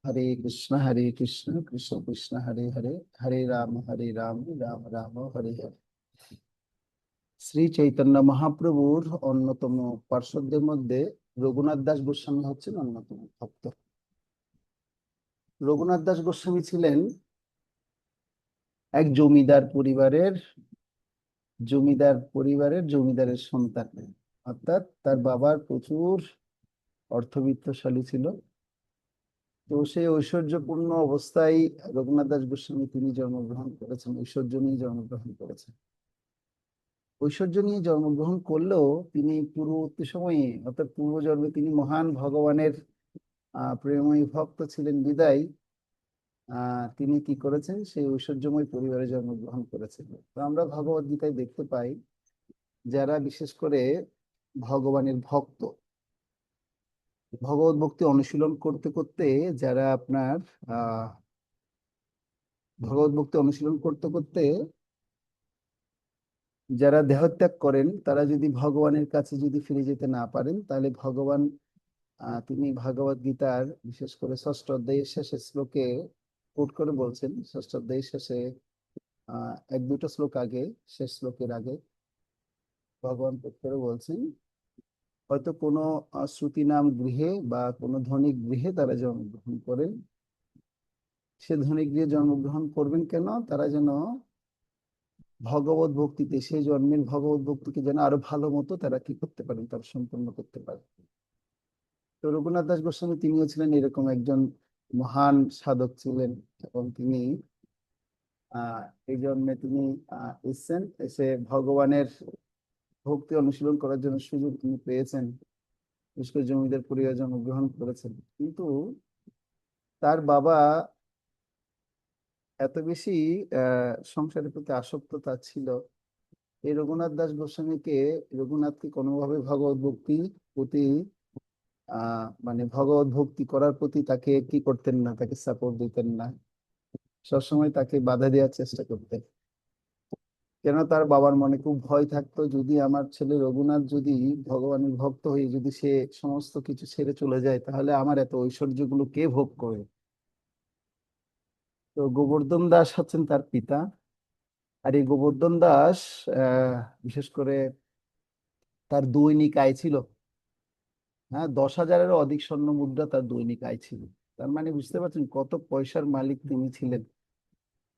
হরে কৃষ্ণ কৃষ্ণ কৃষ্ণ হরে হরে, হরে রাম রাম রাম হরে হরে। শ্রী চৈতন্য মহাপ্রভুর অন্যতম পার্শ্বদের মধ্যে রঘুনাথ দাস গোস্বামী হচ্ছেন অন্যতম ভক্ত। রঘুনাথ দাস গোস্বামী ছিলেন এক জমিদারের সন্তান। অর্থাৎ তার বাবার প্রচুর অর্থবিত্তশালী ছিল। তো সেই ঐশ্বর্যপূর্ণ অবস্থায় রঘুনাথ দাস গোস্বামী তিনি জন্মগ্রহণ করেছেন, ঐশ্বর্য নিয়ে জন্মগ্রহণ করেছেন। ঐশ্বর্য নিয়ে জন্মগ্রহণ করলেও তিনি পূর্ববর্তী সময়ে অর্থাৎ পূর্বজন্মে তিনি মহান ভগবানের প্রেমময়ী ভক্ত ছিলেন বিদায় তিনি কি করেছেন, সেই ঐশ্বর্যময় পরিবারে জন্মগ্রহণ করেছেন। তো আমরা ভগবদ গীতায় দেখতে পাই, যারা বিশেষ করে ভগবানের ভক্ত, ভগবত ভক্তি অনুশীলন করতে করতে যারা আপনার আহ ভগবত ভক্তি অনুশীলন করতে করতে যারা দেহত্যাগ করেন, তারা যদি ভগবানের কাছে যদি ফিরে যেতে না পারেন, তাহলে ভগবান তিনি ভগবদ গীতার বিশেষ করে ষষ্ঠ অধ্যায়ের শেষের শ্লোকে কোট করে বলছেন। ষষ্ঠ অধ্যায়ের শেষে এক দুটো শ্লোক আগে, শেষ শ্লোকের আগে ভগবান কোট করে বলছেন, হয়তো কোনো শ্রুতি নাম গৃহে বা কোনো ধনী গৃহে তারা জন্মগ্রহণ করেন। সে ধনী গৃহে জন্মগ্রহণ করবেন কেন? তারা যেন ভগবত ভক্তিতে, সেই জন্মের ভগবত ভক্তিকে যেন আরো ভালো মতো তারা কি করতে পারেন, তারা সম্পন্ন করতে পারে। তো রঘুনাথ দাস গোস্বামী তিনিও ছিলেন এরকম একজন মহান সাধক ছিলেন, এবং তিনি এই জন্মে তিনি এসেছেন, এসে ভগবানের ভক্তি অনুশীলন করার জন্য সুযোগ তিনি পেয়েছেন। বিশেষ করে জমিদার পরিবারে জন্মগ্রহণ করেছেন, কিন্তু তার বাবা এত বেশি সংসারের প্রতি আসক্ত তার ছিল, এই রঘুনাথকে কোনোভাবে ভগবত ভক্তি প্রতি মানে ভগবত ভক্তি করার প্রতি তাকে কি করতেন না, তাকে সাপোর্ট দিতেন না, সবসময় তাকে বাধা দেওয়ার চেষ্টা করতেন। কেন? তার বাবার মনে খুব ভয় থাকতো, যদি আমার ছেলে রঘুনাথ যদি ভগবানের ভক্ত হয়ে যদি সে সমস্ত কিছু ছেড়ে চলে যায়, তাহলে আমার এত ঐশ্বর্যগুলো কে ভোগ করবে। তো গোবর্ধন দাস হচ্ছেন তার পিতা। আর এই গোবর্ধন দাস বিশেষ করে তার দৈনিক আয় ছিল, হ্যাঁ, 10,000-এরও অধিক স্বর্ণ মুদ্রা তার দৈনিক আয় ছিল। তার মানে বুঝতে পারছেন কত পয়সার মালিক তিনি ছিলেন।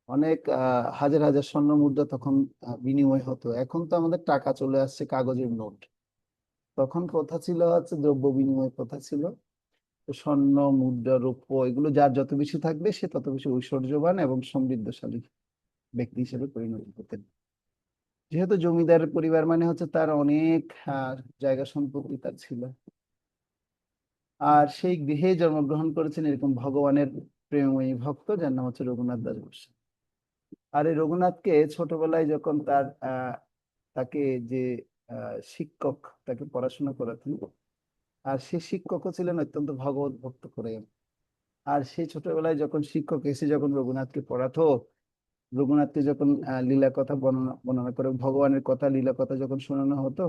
অনেক হাজার হাজার স্বর্ণ মুদ্রা তখন বিনিময় হতো। এখন তো আমাদের টাকা চলে আসছে, কাগজের নোট। তখন প্রথা ছিল হচ্ছে দ্রব্য বিনিময় প্রথা ছিল। তো স্বর্ণ মুদ্রা রৌপ্য এগুলো যার যত বেশি থাকবে, সে তত বেশি ঐশ্বর্যবান এবং সমৃদ্ধশালী ব্যক্তি হিসেবে পরিণত হতেন। যেহেতু জমিদার পরিবার মানে হচ্ছে তার অনেক জায়গা সম্পত্তি তার ছিল। আর সেই গৃহে জন্মগ্রহণ করেছেন এরকম ভগবানের প্রেমময়ী ভক্ত, যার নাম হচ্ছে রঘুনাথ দাস গোস্বামী। আর এই রঘুনাথকে ছোটবেলায় যখন তাকে যে শিক্ষক তাকে পড়াশোনা করাতেন, আর সে শিক্ষকও ছিলেন অত্যন্ত ভগবত ভক্ত করে। আর সেই ছোটবেলায় যখন শিক্ষক এসে যখন রঘুনাথকে পড়াতো, রঘুনাথকে যখন লীলা কথা বর্ণনা বর্ণনা করে ভগবানের কথা, লীলা কথা যখন শোনানো হতো,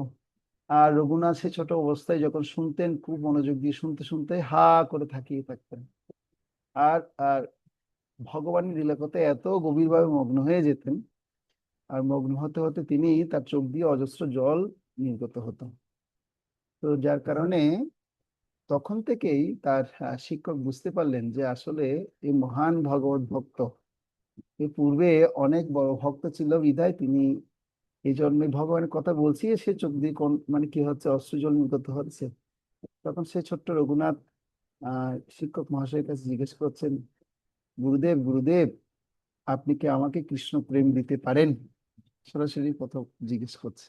আর রঘুনাথ সে ছোট অবস্থায় যখন শুনতেন, খুব মনোযোগ দিয়ে শুনতে শুনতে হা করে তাকিয়ে থাকতেন। আর আর ভগবানের লীলা কথায় এত গভীরভাবে মগ্ন হয়ে যেতেন, আর মগ্ন হতে হতে তিনি তার চোখ দিয়ে অজস্র জল নির্গত হতো। তো যার কারণে তখন থেকেই তার শিক্ষক বুঝতে পারলেন যে আসলে এই মহান ভগবত ভক্ত, এর পূর্বে অনেক বড় ভক্ত ছিল বিধায় তিনি এই জন্মে ভগবানের কথা বলছি, সে চোখ দিয়ে কোন মানে কি হচ্ছে, অশ্রু জল নির্গত হচ্ছে। তখন সে ছোট্ট রঘুনাথ শিক্ষক মহাশয়ের কাছে জিজ্ঞেস করছেন, গুরুদেব গুরুদেব, আপনি কি আমাকে কৃষ্ণ প্রেম দিতে পারেন? সরাসরি কথা জিজ্ঞেস করছে।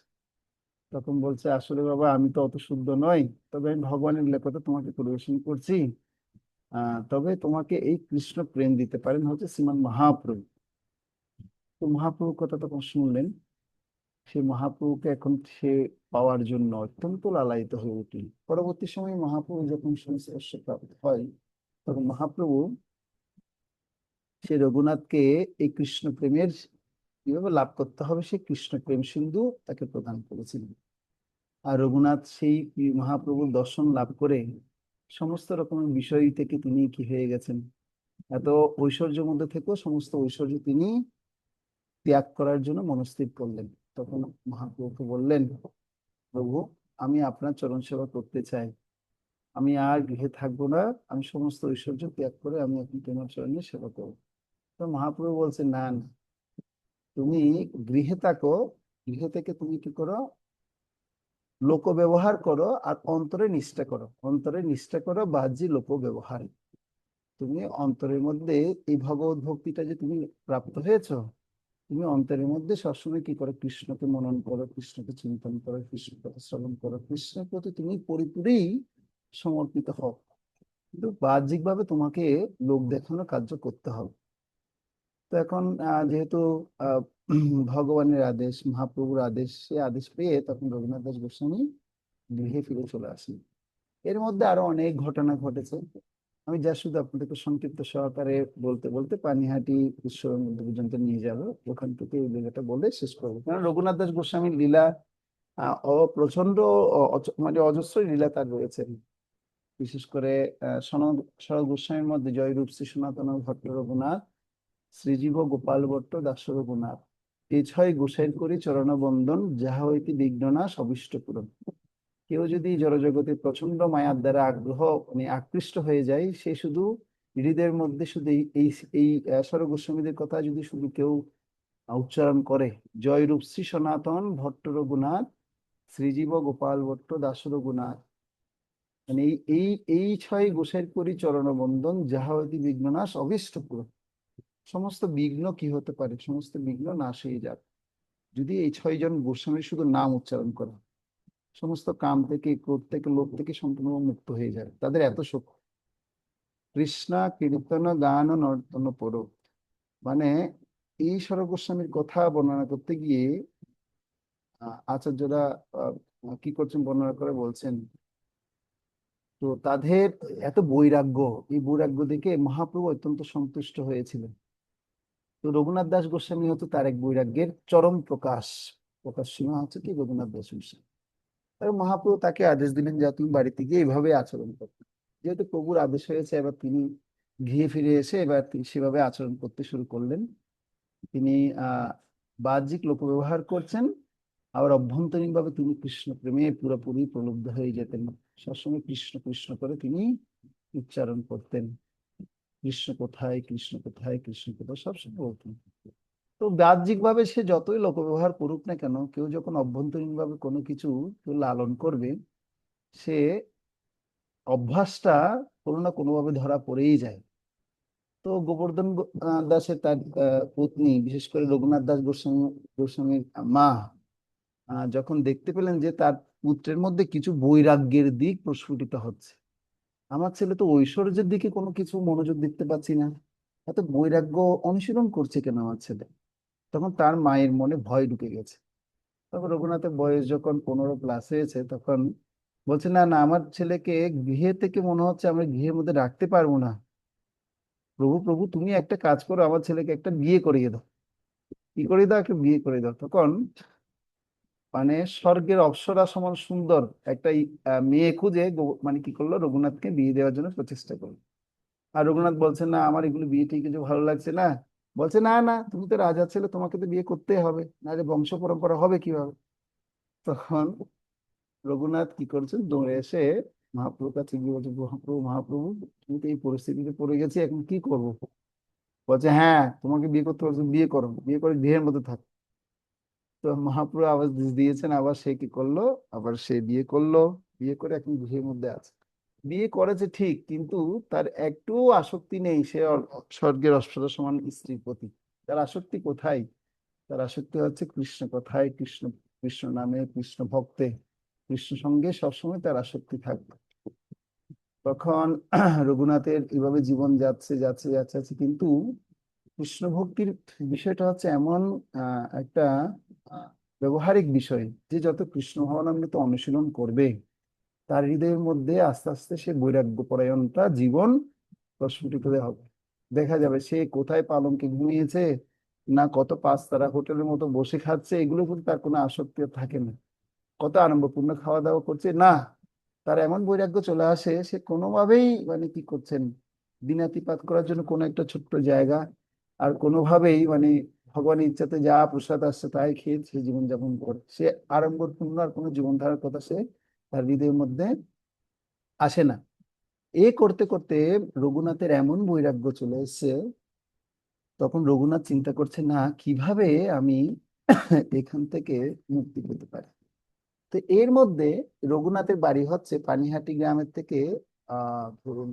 তখন বলছে, আসলে বাবা আমি তো অত শুদ্ধ নই, তবে আমি ভগবানের লেখাটা তোমাকে পরিবেশন করছি। তবে তোমাকে এই কৃষ্ণ প্রেম দিতে পারেন হচ্ছে শ্রীমান মহাপ্রভু। তো মহাপ্রভুর কথা তখন শুনলেন। সেই মহাপ্রভুকে এখন সে পাওয়ার জন্য অত্যন্ত লালায়িত হয়ে উঠলেন। পরবর্তী সময়ে মহাপ্রভু যখন সংস্পর্শ প্রাপ্ত হয়, তখন মহাপ্রভু সে রঘুনাথকে এই কৃষ্ণ প্রেমের কিভাবে লাভ করতে হবে, সেই কৃষ্ণ প্রেম সিন্ধু তাকে প্রদান করেছিলেন। আর রঘুনাথ সেই মহাপ্রভুর দর্শন লাভ করে সমস্ত রকমের বিষয় থেকে তিনি কি হয়ে গেছেন, এত ঐশ্বর্যের মধ্যে থেকেও সমস্ত ঐশ্বর্য তিনি ত্যাগ করার জন্য মনস্থির করলেন। তখন মহাপ্রভুকে বললেন, প্রভু, আমি আপনার চরণ সেবা করতে চাই, আমি আর গৃহে থাকবো না, আমি সমস্ত ঐশ্বর্য ত্যাগ করে আমি এখন তোমার চরণে সেবা করবো। তো মহাপ্রভু বলছেন, না না, তুমি গৃহে থাকো, গৃহে থেকে তুমি কি করো, লোক ব্যবহার করো আর অন্তরে নিষ্ঠা করো, অন্তরে নিষ্ঠা করো, বাহ্যিক লোক ব্যবহার। তুমি অন্তরের মধ্যে এই ভগবত ভক্তিটা যে তুমি প্রাপ্ত হয়েছো, তুমি অন্তরের মধ্যে সবসময় কি করো, কৃষ্ণকে মনন করো, কৃষ্ণকে চিন্তন করো, কৃষ্ণ কথা শ্রবণ করো, কৃষ্ণের প্রতি তুমি পুরোপুরি সমর্পিত হও। কিন্তু বাহ্যিক ভাবে তোমাকে লোক দেখানো কার্য করতে হবে। তো এখন যেহেতু আহ, ভগবানের আদেশ, মহাপ্রভুর আদেশ, সে আদেশ পেয়ে তখন রঘুনাথ দাস গোস্বামী গৃহে ফিরে চলে আসেন। এর মধ্যে আরো অনেক ঘটনা ঘটেছে, আমি যা শুধু আপনাদেরকে সংক্ষিপ্ত সহকারে বলতে বলতে পানিহাটি উৎসবের মধ্যে পর্যন্ত নিয়ে যাব, ওখান থেকে এই লীলাটা বলে শেষ করবো। কারণ রঘুনাথ দাস গোস্বামীর লীলা প্রচন্ড মানে অজস্র লীলা তার রয়েছে। বিশেষ করে সনদ সনদ গোস্বামীর মধ্যে জয়রূপ শ্রী সনাতন ভট্ট রঘুনাথ, শ্রীজীব গোপাল ভট্ট দাস রঘুনাথ, এই ছয় গোসাইর করি চরণবন্দন, যাহা হইতে বিঘ্ননাশ অভীষ্ট পূরণ। কেউ যদি জড়জগতে প্রচন্ড মায়ার দ্বারা আগ্রহ মানে আকৃষ্ট হয়ে যায়, সে শুধু হৃদয়ের মধ্যে শুধু এই এই এই স্বর গোস্বামীদের কথা যদি শুধু কেউ উচ্চারণ করে, জয়রূপ শ্রী সনাতন ভট্ট রঘুনাথ, শ্রীজীব গোপাল ভট্ট দাস রঘুনাথ, মানে এই এই এই ছয় গোসাইর করি চরণবন্দন, যাহা হইতে বিঘ্ননাশ অভীষ্ট পূরণ। সমস্ত বিঘ্ন কি হতে পারে, সমস্ত বিঘ্ন নাশ হয়ে যাবে যদি এই ছয়জন গোস্বামীর শুধু নাম উচ্চারণ করে। সমস্ত কাম থেকে, ক্রোধ থেকে, লোভ থেকে সম্পূর্ণ মুক্ত হয়ে যায়, তাদের এত শক্তি। কৃষ্ণা কীর্তন গান ও নর্তন পর, মানে এই স্বরূপ গোস্বামীর কথা বর্ণনা করতে গিয়ে আচার্যরা কি করছেন বর্ণনা করে বলছেন, তো তাদের এত বৈরাগ্য, এই বৈরাগ্য দেখে মহাপ্রভু অত্যন্ত সন্তুষ্ট হয়েছিলেন। তো রঘুনাথ দাস গোস্বামী হচ্ছে তার এক বৈরাগ্যের চরম প্রকাশ, প্রকাশ সীমা হচ্ছে কি রঘুনাথ দাস গোস্বামী। আর মহাপ্রভু তাকে আদেশ দিলেন যে তুমি বাড়িতে গিয়ে এইভাবে আচরণ করতে। যেহেতু প্রভুর আদেশ হয়েছে, এবার তিনি গৃহে ফিরে এসে এবার তিনি সেভাবে আচরণ করতে শুরু করলেন। তিনি বাহ্যিক লোক ব্যবহার করছেন, আবার অভ্যন্তরীণ ভাবে তিনি কৃষ্ণ প্রেমে পুরোপুরি প্রলুব্ধ হয়ে যেতেন। সবসময় কৃষ্ণ কৃষ্ণ করে তিনি উচ্চারণ করতেন, কৃষ্ণ কোথায়, কৃষ্ণ কোথায়, কৃষ্ণ কোথায়, সবসময় বলতেন। তো বাহ্যিক ভাবে সে যতই লোক ব্যবহার করুক না কেন, কেউ যখন অভ্যন্তরীণ ভাবে কোনো কিছু কেউ লালন করবে, সে অভ্যাসটা কোনো না কোনো ভাবে ধরা পড়েই যায়। তো গোবর্ধন দাসের তার পত্নী, বিশেষ করে রঘুনাথ দাস গোস্বামীর মা যখন দেখতে পেলেন যে তার পুত্রের মধ্যে কিছু বৈরাগ্যের দিক প্রস্ফুটিত হচ্ছে, আমার ছেলে তো ঐশ্বর্যের দিকে কোনো কিছু মনোযোগ দেখতে পাচ্ছি না, এত বৈরাগ্য অনুশীলন করছে কেন আমার ছেলে, তখন তার মায়ের মনে ভয় ঢুকে গেছে। তখন রঘুনাথের বয়স যখন 15+ হয়েছে, তখন বলছে, না না, আমার ছেলেকে গৃহে থেকে মনে হচ্ছে আমরা গৃহের মধ্যে রাখতে পারবো না। প্রভু প্রভু, তুমি একটা কাজ করো, আমার ছেলেকে একটা বিয়ে করিয়ে দাও। কি করে দাও, একটা বিয়ে করে দাও। তখন মানে স্বর্গের অপ্সরা সমান সুন্দর একটা মেয়ে খুঁজে মানে কি করলো, রঘুনাথকে বিয়ে দেওয়ার জন্য প্রচেষ্টা করলো। আর রঘুনাথ বলছে, না আমার এগুলো বিয়ে ঠিক কিছু ভালো লাগছে না। বলছে, না না, তুমি তো রাজা ছেলে, তোমাকে তো বিয়ে করতেই হবে, নাহলে বংশ পরম্পরা হবে কিভাবে। তখন রঘুনাথ কি করছেন, দৌড়ে এসে মহাপ্রভুর কাছে গিয়ে বলছে, মহাপ্রভু মহাপ্রভু, তুমি তো এই পরিস্থিতিতে পড়ে গেছি, এখন কি করব। বলছে, হ্যাঁ তোমাকে বিয়ে করতে বলছে, বিয়ে করো, বিয়ে করে গৃহের মধ্যে থাকো। তো মহাপ্রভু আবার দিয়েছেন, আবার সে কি করলো, আবার সে বিয়ে করলো। বিয়ে করে এখন গৃহের মধ্যে আছে। বিয়ে করেছে ঠিক, কিন্তু তার একটু আসক্তি নেই সে স্বর্গের অপ্সরা সমান স্ত্রীর প্রতি। তার আসক্তি কোথায়, তার আসক্তি হচ্ছে কৃষ্ণ কথায়, কৃষ্ণ কৃষ্ণ নামে, কৃষ্ণ ভক্তে, কৃষ্ণ সঙ্গে সবসময় তার আসক্তি থাকবে। তখন রঘুনাথের এইভাবে জীবন যাচ্ছে যাচ্ছে যাচ্ছে যাচ্ছে, কিন্তু কৃষ্ণ ভক্তির বিষয়টা হচ্ছে এমন একটা ব্যবহারিক বিষয়, যে যত কৃষ্ণ ভাবনামৃত অনুশীলন করবে, তার হৃদয়ের মধ্যে আস্তে আস্তে সে বৈরাগ্য পরায়ণটা জীবন প্রস্ফুটিত হবে। দেখা যাবে সে কোথায় পালঙ্কে ঘুমিয়েছে, না কত 5 তারা হোটেলের মতো বসে খাচ্ছে, এগুলো কিন্তু তার কোনো আসক্তি আর থাকে না। কত আনন্দপূর্ণ খাওয়া দাওয়া করছে না, তার এমন বৈরাগ্য চলে আসে, সে কোনোভাবেই মানে কি করছেন, দিনাতিপাত করার জন্য কোনো একটা ছোট্ট জায়গা, আর কোনোভাবেই মানে ভগবানের ইচ্ছাতে যা প্রসাদ আসছে তাই খেয়ে সে জীবনযাপন করে, সে আড়ম্বরপূর্ণ আর কোনো জীবনধারার কথা সে তার হৃদয়ের মধ্যে আসে না। এ করতে করতে রঘুনাথের এমন বৈরাগ্য চলে এসেছে, তখন রঘুনাথ চিন্তা করছে, না কিভাবে আমি এখান থেকে মুক্তি পেতে পারি। তো এর মধ্যে রঘুনাথের বাড়ি হচ্ছে পানিহাটি গ্রামের থেকে ধরুন,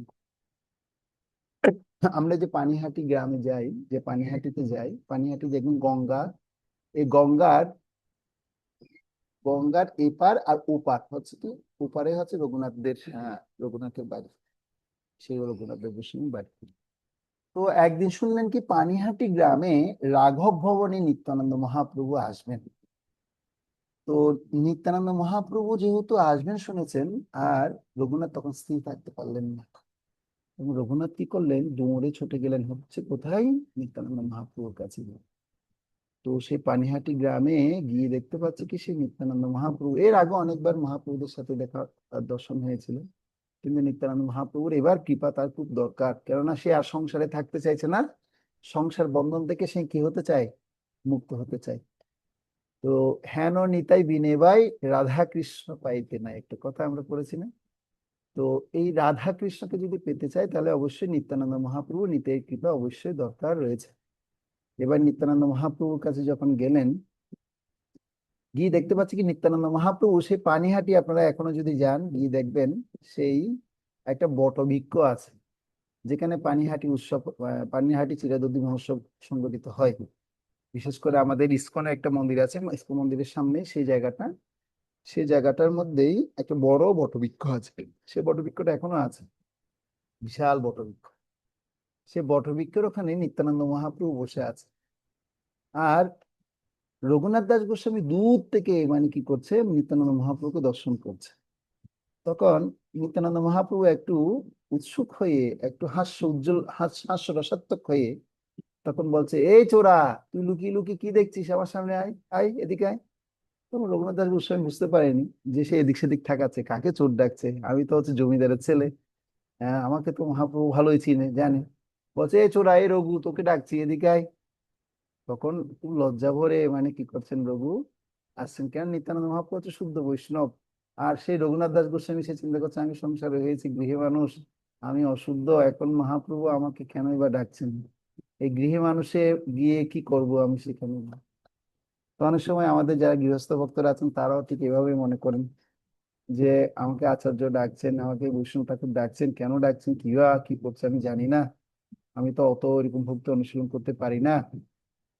আমরা যে পানিহাটি গ্রামে যাই, যে পানিহাটিতে যাই, পানিহাটি দেখুন গঙ্গা, এই গঙ্গার গঙ্গার এপার আর ওপার হচ্ছে কি, ওপারে হচ্ছে রঘুনাথদের, রঘুনাথের বাড়ি, সেই রঘুনাথের গোস্বামীর বাড়ি। তো একদিন শুনলেন কি পানিহাটি গ্রামে রাঘব ভবনে নিত্যানন্দ মহাপ্রভু আসবেন। তো নিত্যানন্দ মহাপ্রভু যেহেতু আসবেন শুনেছেন, আর রঘুনাথ তখন স্থির থাকতে পারলেন না, এবং রঘুনাথ কি করলেন, দৌড়ে ছুটে গেলেন হচ্ছে কোথায়, নিত্যানন্দ মহাপ্রভুর কাছে। তো সে পানিহাটি গ্রামে গিয়ে দেখতে পাচ্ছে কি, সে নিত্যানন্দ মহাপ্রভু, এর আগে অনেকবার মহাপ্রভুদের সাথে দেখা, দর্শন হয়েছিল, কিন্তু নিত্যানন্দ মহাপ্রভুর এবার কৃপা তার খুব দরকার, কেননা সে আর সংসারে থাকতে চাইছে না, সংসার বন্ধন থেকে সে কি হতে চায়, মুক্ত হতে চায়। তো হেন নিতাই বিনেবাই রাধা কৃষ্ণ পাইতে না, একটা কথা আমরা পড়েছি না। তো এই রাধা কৃষ্ণকে যদি পেতে চাই, তাহলে অবশ্যই নিত্যানন্দ মহাপ্রভু নিতাইয়ের কৃপা অবশ্যই দরকার রয়েছে। এবার নিত্যানন্দ মহাপ্রভুর কাছে যখন গেলেন, গিয়ে দেখতে পাচ্ছি কি নিত্যানন্দ মহাপ্রভু সেই পানিহাটি, আপনারা এখনো যদি যান গিয়ে দেখবেন, সেই একটা বটবৃক্ষ আছে, যেখানে পানিহাটি উৎসব, পানিহাটি চিরাদুদ্দি মহোৎসব সংগঠিত হয়। বিশেষ করে আমাদের ইসকনে একটা মন্দির আছে, ইসকন মন্দিরের সামনে সেই জায়গাটা, সেই জায়গাটার মধ্যেই একটা বড় বটবৃক্ষ আছে। সে বটবৃক্ষটা এখনো আছে, বিশাল বটবৃক্ষ। সে বটবৃক্ষের ওখানে নিত্যানন্দ মহাপ্রভু বসে আছে, আর রঘুনাথ দাস গোস্বামী দূর থেকে মানে কি করছে, নিত্যানন্দ মহাপ্রভুকে দর্শন করছে। তখন নিত্যানন্দ মহাপ্রভু একটু উৎসুক হয়ে, একটু হাস্য উজ্জ্বল, হাস্যরসাত্মক হয়ে তখন বলছে, এই চোরা, তুই লুকিয়ে লুকিয়ে কি দেখছিস আমার সামনে, আয় আয় এদিকে আয়। তখন রঘুনাথ দাস গোস্বামী বুঝতে পারেনি যে সে এদিক সেদিক থাকাচ্ছে, কাকে চোর ডাকছে, আমি তো হচ্ছে জমিদারের ছেলে, হ্যাঁ আমাকে তো মহাপ্রভু ভালোই চিনে জানে। বলছে, এই চোরা, এই রঘু, তোকে ডাকছি এদিকে আয়। তখন খুব লজ্জা ভরে মানে কি করছেন রঘু, আসছেন কেন, নিত্যানন্দ মহাপ্রভু হচ্ছে শুদ্ধ বৈষ্ণব, আর সেই রঘুনাথ দাস গোস্বামী সে চিন্তা করছে, আমি সংসারে হয়েছি গৃহে মানুষ, আমি অশুদ্ধ, এখন মহাপ্রভু আমাকে কেনই বা ডাকছেন, এই গৃহে মানুষে গিয়ে কি করব আমি সেখানে। তো অনেক সময় আমাদের যারা গৃহস্থ ভক্তরা আছেন তারাও ঠিক এভাবে মনে করেন, যে আমাকে আচার্য ডাকছেন, আমাকে বৈষ্ণব ঠাকুর ডাকছেন, কেন ডাকছেন, কি বা কি করছে আমি জানি না, আমি তো অত এরকম ভক্তি অনুশীলন করতে পারি না।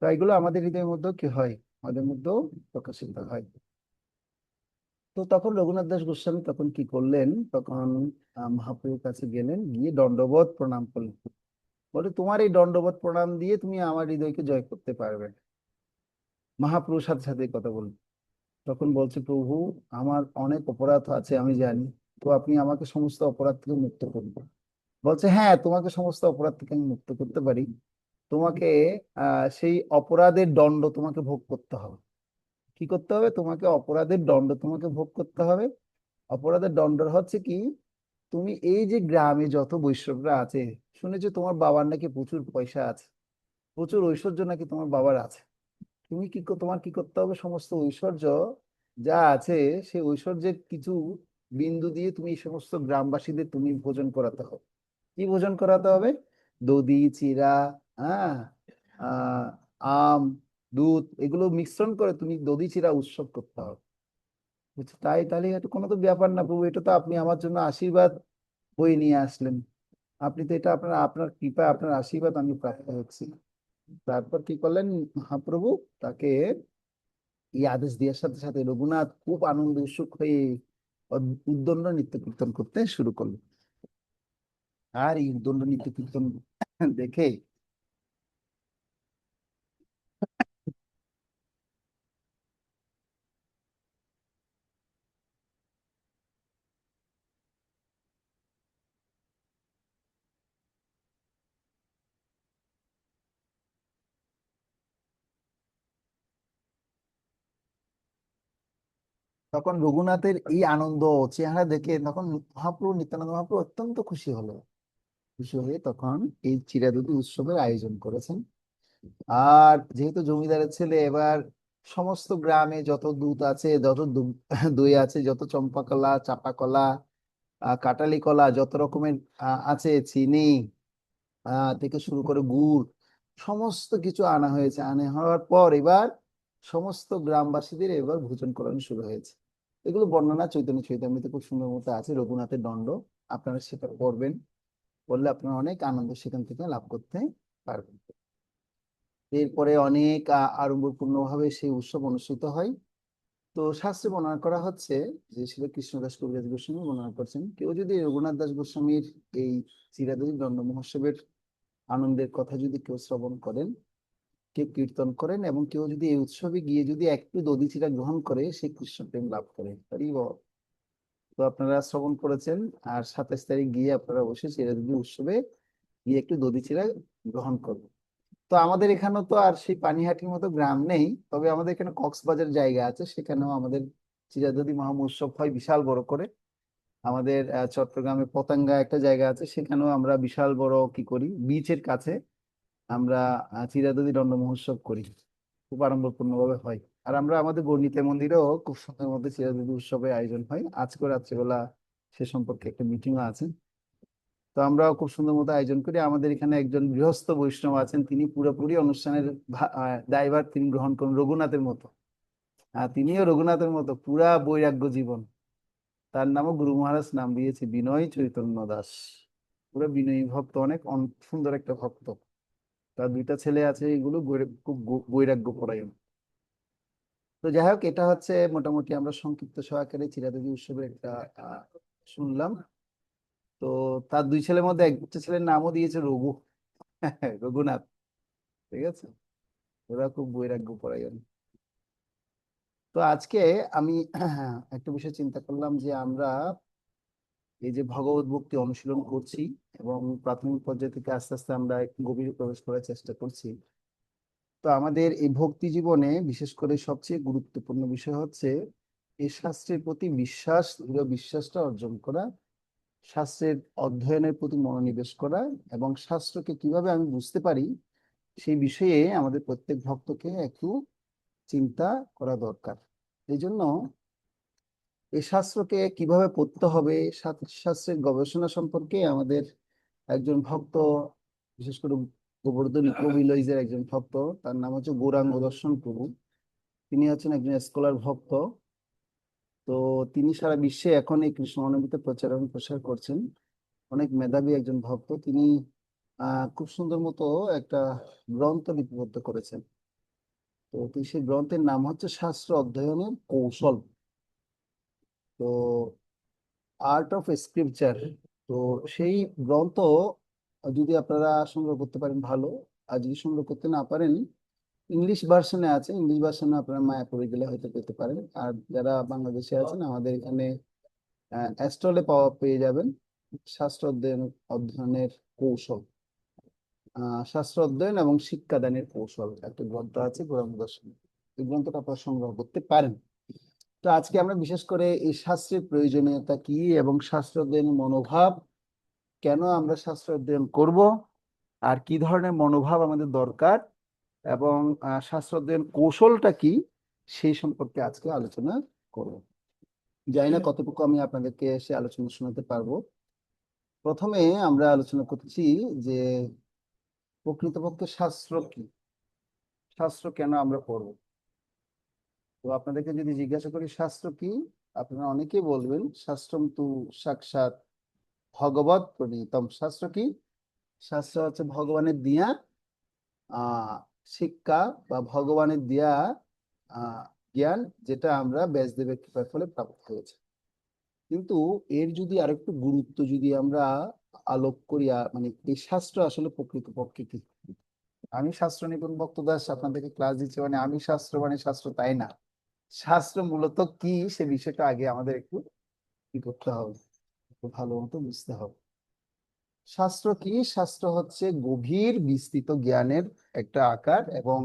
তো এগুলো আমাদের হৃদয়ের মধ্যেও কি হয়, আমাদের মধ্যেও প্রকাশিত হয়। তো তখন রঘুনাথ দাস গোস্বামী তখন কি করলেন, তখন মহাপ্রভুর কাছে গেলেন, গিয়ে দণ্ডবত প্রণাম করলেন। বলে, তোমার এই দণ্ডবত প্রণাম দিয়ে তুমি আমার হৃদয়কে জয় করতে পারবে না। মহাপ্রভুর সাথে সাথে এই কথা বললেন। তখন বলছে, প্রভু আমার অনেক অপরাধ আছে আমি জানি, তো আপনি আমাকে সমস্ত অপরাধ থেকে মুক্ত করুন। বলছে, হ্যাঁ তোমাকে সমস্ত অপরাধ থেকে আমি মুক্ত করতে পারি, তোমাকে সেই অপরাধের দণ্ড তোমাকে ভোগ করতে হবে। কি করতে হবে, তোমাকে অপরাধের দণ্ড তোমাকে ভোগ করতে হবে। অপরাধের দণ্ড হচ্ছে কি, তুমি এই যে গ্রামে যত বৈষ্ণবরা আছে, শুনেছো তোমার বাবার নাকি প্রচুর পয়সা আছে, প্রচুর ঐশ্বর্য নাকি তোমার বাবার আছে, তুমি তোমার কি করতে হবে, সমস্ত ঐশ্বর্য যা আছে সেই ঐশ্বর্যের কিছু বিন্দু দিয়ে তুমি এই সমস্ত গ্রামবাসীদের তুমি ভোজন করাতে হবে। কি ভোজন করাতে হবে, দধি চিড়া, হ্যাঁ, আহ আম, দুধ, এগুলো মিশ্রণ করে তুমি দধি চিড়া উৎসব করতে হবে। বলছে, তাই, তাহলে এটা কোনো তো ব্যাপার না প্রভু, এটা তো আপনি আমার জন্য আশীর্বাদ বয়ে নিয়ে আসলেন, আপনি তো এটা আপনার আপনার কৃপা, আপনার আশীর্বাদ আমি প্রাপ্ত হচ্ছি। তারপর কি করলেন মহাপ্রভু, তাকে এই আদেশ দেওয়ার সাথে সাথে রঘুনাথ খুব আনন্দ উৎসুক হয়ে উদ্দণ্ড নৃত্য কীর্তন করতে শুরু করলো। আর এই উদ্দণ্ড নৃত্য কীর্তন দেখে তখন রঘুনাথের এই আনন্দ চেহারা দেখে তখন মহাপ্রভু, নিত্যানন্দ মহাপ্রভু অত্যন্ত খুশি হলো। খুশি হয়ে তখন এই চিরাদুধ উৎসবের আয়োজন করেছেন। আর যেহেতু জমিদারের ছেলে, এবার সমস্ত গ্রামে যত দুধ আছে, যত দই আছে, যত চম্পা কলা, চাপা কলা, কাটালি কলা, যত রকমের আছে, চিনি থেকে শুরু করে গুড়, সমস্ত কিছু আনা হয়েছে। আনা হওয়ার পর এবার সমস্ত গ্রামবাসীদের এবার ভোজন করানো শুরু হয়েছে। এগুলো বর্ণনা চৈতন্য চৈতামৃতে খুব সুন্দর মতো আছে, রঘুনাথের দণ্ড। আপনারা সেটা পড়বেন, পড়লে আপনারা অনেক আনন্দ সেখান থেকে লাভ করতে পারবেন। এরপরে অনেক আড়ম্বরপূর্ণ ভাবে সেই উৎসব অনুষ্ঠিত হয়। তো শাস্ত্রে বর্ণনা করা হচ্ছে যে শিল কৃষ্ণদাস কবিরাজ গোস্বামী বর্ণনা করছেন, কেউ যদি রঘুনাথ দাস গোস্বামীর এই চিরাদিন দণ্ড মহোৎসবের আনন্দের কথা যদি কেউ শ্রবণ করেন, কেউ কীর্তন করেন, এবং কেউ যদি এই উৎসবে গিয়ে যদি একটু দধিচিরা গ্রহণ করে, সে কৃষ্ণ প্রেম লাভ করে। তো আপনারা শ্রবণ করেছেন, আর 27 তারিখ গিয়ে আপনারা অবশ্যই চিরাদিন উৎসবে গিয়ে একটু দধিচিরা গ্রহণ করবেন। তো আমাদের এখানে তো আর সেই পানিহাটির মতো গ্রাম নেই, তবে আমাদের এখানে কক্সবাজার জায়গা আছে, সেখানেও আমাদের চিরাদুধি মহা উৎসব হয় বিশাল বড় করে। আমাদের চট্টগ্রামে পতেঙ্গা একটা জায়গা আছে, সেখানেও আমরা বিশাল বড় কি করি, বিচের কাছে আমরা চিরাদুধি দণ্ড মহোৎসব করি, খুব আড়ম্বরপূর্ণ ভাবে হয়। আর আমরা আমাদের গণিতের মন্দিরেও খুব সুন্দর মধ্যে চিরাদুধি উৎসবের আয়োজন হয়। আজকে রাত্রেবেলা সে সম্পর্কে একটা মিটিংও আছে। তো আমরাও খুব সুন্দর মতো আয়োজন করি। আমাদের এখানে একজন গৃহস্থ বৈষ্ণব আছেন, তিনি পুরোপুরি অনুষ্ঠানের দায়ভার তিনি গ্রহণ করেন রঘুনাথের মতো। তিনিও রঘুনাথের মতো পুরা বৈরাগ্য জীবন। তার নামও গুরু মহারাজ নাম দিয়েছে বিনয় চৈতন্য দাস। পুরো বিনয়ী ভক্ত, অনেক সুন্দর একটা ভক্ত। তার দুইটা ছেলে আছে, এগুলো খুব বৈরাগ্য পরায়ণ। তো যাই হোক, এটা হচ্ছে মোটামুটি আমরা সংক্ষিপ্ত সহকারে চিরাদেবী উৎসবের একটা শুনলাম। তো তার দুই ছেলের মধ্যে একটা ছেলের নামও দিয়েছে রঘু, রঘুনাথ। ঠিক আছে, ওরা খুব বৈরাগ্য পরায়ণ। তো আজকে আমি একটা বিষয় চিন্তা করলাম যে আমরা এই যে ভগবত ভক্তি অনুশীলন করছি, এবং প্রাথমিক পর্যায় থেকে আস্তে আস্তে আমরা একটু গভীরে প্রবেশ করার চেষ্টা করছি। তো আমাদের এই ভক্তি জীবনে বিশেষ করে সবচেয়ে গুরুত্বপূর্ণ বিষয় হচ্ছে এই শাস্ত্রের প্রতি বিশ্বাস, দৃঢ় বিশ্বাসটা অর্জন করা, শাস্ত্রের অধ্যয়নের প্রতি মনোনিবেশ করা, এবং শাস্ত্রকে কিভাবে আমি বুঝতে পারি সেই বিষয়ে আমাদের প্রত্যেক ভক্তকে একটু চিন্তা করা দরকার। এই জন্য এই শাস্ত্রকে কিভাবে পড়তে হবে, শাস্ত্রের গবেষণা সম্পর্কে আমাদের একজন ভক্ত, বিশেষ করে গোবর্ধন ইকোভিলেজের একজন ভক্ত, তার নাম হচ্ছে গৌরাঙ্গ দর্শন প্রভু। তিনি হচ্ছেন একজন স্কলার ভক্ত। তো তিনি সারা বিশ্বে এখন এই কৃষ্ণ অনবীতে প্রচার এবং প্রসার করছেন। অনেক মেধাবী একজন ভক্ত তিনি। খুব সুন্দর মতো একটা গ্রন্থ লিপিবদ্ধ করেছেন। তো সেই গ্রন্থের নাম হচ্ছে শাস্ত্র অধ্যয়নের কৌশল। তো আর্ট অফ স্ক্রিপচার। তো সেই গ্রন্থ যদি আপনারা সংগ্রহ করতে পারেন ভালো, আর যদি সংগ্রহ করতে না পারেন, ইংলিশ ভার্সনে আছে, ইংলিশ ভার্সনে আপনারা মায়াপুরে গেলে হয়তো পেতে পারেন। আর যারা বাংলাদেশে আছেন, আমাদের এখানে স্টলে পেয়ে যাবেন। শাস্ত্র অধ্যয়নের কৌশল, শাস্ত্র অধ্যয়ন এবং শিক্ষাদানের কৌশল একটা গ্রন্থ আছে গৌরাঙ্গ দর্শন। এই গ্রন্থটা আপনারা সংগ্রহ করতে পারেন। তো আজকে আমরা বিশেষ করে এই শাস্ত্রের প্রয়োজনীয়তা কি, এবং শাস্ত্র অধ্যয়নের মনোভাব, কেন আমরা শাস্ত্র অধ্যয়ন করব, আর কি ধরনের মনোভাব আমাদের দরকার, এবং শাস্ত্র অধ্যয়ন কৌশলটা কি, সেই সম্পর্কে আজকে আলোচনা করব। জানি না কতটুকু আমি আপনাদেরকে সে আলোচনা শোনাতে পারবো। প্রথমে আমরা আলোচনা করছি যে প্রকৃতপক্ষে শাস্ত্র কি, শাস্ত্র কেন আমরা পড়বো। তো আপনাদেরকে যদি জিজ্ঞাসা করি শাস্ত্র কি, আপনারা অনেকেই বলবেন শাস্ত্রম তু সাক্ষাৎ ভগবত প্রণীতম। শাস্ত্র কি? শাস্ত্র হচ্ছে ভগবানের দিয়া আহ শিক্ষা, বা ভগবানের দিয়া আহ জ্ঞান, যেটা আমরা ব্যাসদেবের কৃপার ফলে প্রাপ্ত হয়েছে। কিন্তু এর যদি আরেকটু গুরুত্ব যদি আমরা আলোক করি, মানে এই শাস্ত্র আসলে প্রকৃতপক্ষে কি। আমি শাস্ত্র নিপুণ ভক্ত দাস আপনাদেরকে ক্লাস দিচ্ছি, মানে আমি শাস্ত্র মানে শাস্ত্র তাই না। শাস্ত্র মূলত কি সে বিষয়টা আগে আমাদের একটু কি করতে হবে, একটু ভালো মতো বুঝতে হবে। শাস্ত্র কি? শাস্ত্র হচ্ছে গভীর বিস্তৃত জ্ঞানের একটা আকার, এবং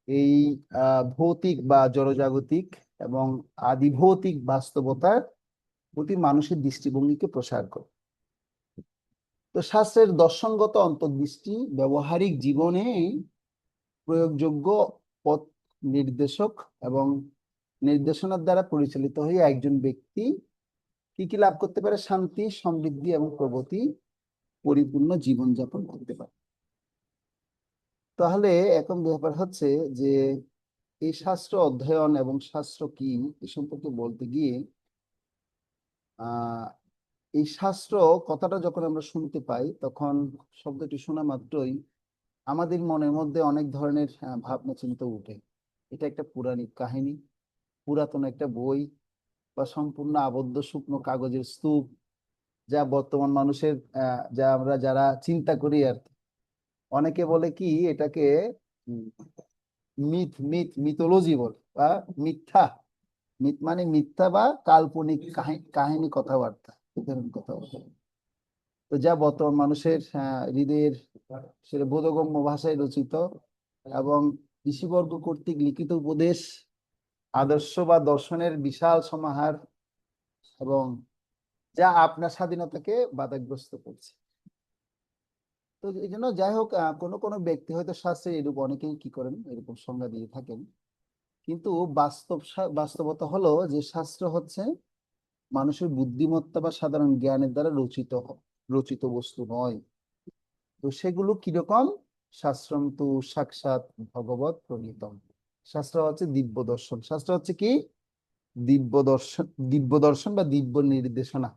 এই ভৌতিক বা জড়জাগতিক এবং আদিভৌতিক বাস্তবতার প্রতি মানুষের দৃষ্টিভঙ্গিকে প্রসার করে। তো শাস্ত্রের দর্শনগত অন্তর্দৃষ্টি ব্যবহারিক জীবনে প্রয়োগযোগ্য পথ নির্দেশক এবং নির্দেশনার দ্বারা পরিচালিত হয়ে একজন ব্যক্তি কি কি লাভ করতে পারে? শান্তি, সমৃদ্ধি এবং প্রগতি পরিপূর্ণ জীবনযাপন করতে পারে। তাহলে এখন ব্যাপার হচ্ছে যে এই শাস্ত্র অধ্যয়ন এবং শাস্ত্র কি এ সম্পর্কে বলতে গিয়ে আহ এই শাস্ত্র কথাটা যখন আমরা শুনতে পাই, তখন শব্দটি শোনা মাত্রই আমাদের মনের মধ্যে অনেক ধরনের ভাবনা চিন্তা উঠে। এটা একটা পৌরাণিক কাহিনী, পুরাতন একটা বই, বা সম্পূর্ণ আবদ্ধ শুকনো কাগজের স্তূপ, যা বর্তমান মানুষের যা আমরা যারা চিন্তা করি আর কি। অনেকে বলে কি এটাকে মিথোলজি বলে, বা মিথ্যা। মিথ মানে মিথ্যা বা কাল্পনিক কাহিনী কথাবার্তা, এই ধরনের কথাবার্তা। তো যা বর্তমান মানুষের হৃদয়ের সেটা বোধগম্য ভাষায় রচিত এবং ঋষিবর্গ কর্তৃক লিখিত উপদেশ, আদর্শ বা দর্শনের বিশাল সমাহার, এবং যা আপনার স্বাধীনতাকে বাধাগ্রস্ত করছে। তো এই জন্য যাই হোক, কোনো কোনো ব্যক্তি হয়তো শাস্ত্রে এরূপ, অনেকেই কি করেন এরকম সংজ্ঞা দিয়ে থাকেন। কিন্তু বাস্তবতা হলো যে শাস্ত্র হচ্ছে মানুষের বুদ্ধিমত্তা বা সাধারণ জ্ঞানের দ্বারা রচিত রচিত বস্তু নয়। তো সেগুলো কিরকম? শাস্ত্রম তু সাক্ষাৎ ভগবত প্রণীতম। শাস্ত্র হচ্ছে দিব্য দর্শন। শাস্ত্র হচ্ছে কি? দিব্য দর্শন। দিব্য দর্শন বা দিব্য নির্দেশনা।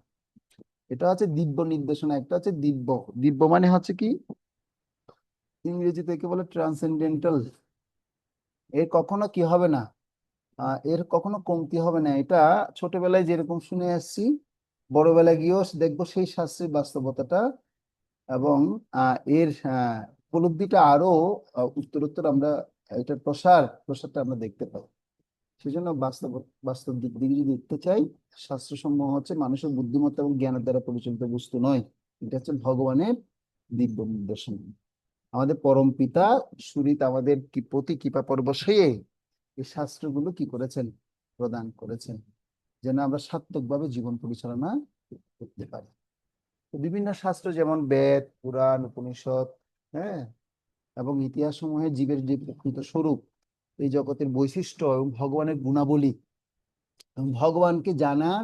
এটা হচ্ছে দিব্য নির্দেশনা, একটা হচ্ছে দিব্য। দিব্য মানে হচ্ছে কি? ইংরেজিতে একে বলে ট্রান্সেন্ডেন্টাল। এর কখনো কি হবে না, এর কখনো কমতি হবে না। এটা ছোটবেলায় যেরকম শুনে আসছি, বড়বেলায় গিয়েও দেখবো সেই শাস্ত্রের বাস্তবতাটা, এবং এর উপলব্ধিটা আরো উত্তরোত্তর আমরা এটার প্রসারটা আমরা দেখতে পাই। সেজন্য বাস্তব দিক দিকে যদি দেখতে চাই, শাস্ত্রসমূহ হচ্ছে মানুষের বুদ্ধিমত্তা এবং জ্ঞানের দ্বারা পরিচালিত বস্তু নয়। এটা হচ্ছে ভগবানের দিব্য নির্দেশন। আমাদের পরম পিতা সুরিত আমাদের কি প্রতি কৃপা পরবশ হয়ে এই শাস্ত্রগুলো কি করেছেন? প্রদান করেছেন, যেন আমরা সার্থকভাবে জীবন পরিচালনা করতে পারি। তো বিভিন্ন শাস্ত্র যেমন বেদ, পুরাণ, উপনিষদ, হ্যাঁ, এবং ইতিহাস সমূহে জীবের যে প্রকৃত স্বরূপ, এই জগতের বৈশিষ্ট্য এবং ভগবানের গুণাবলী এবং ভগবানকে জানার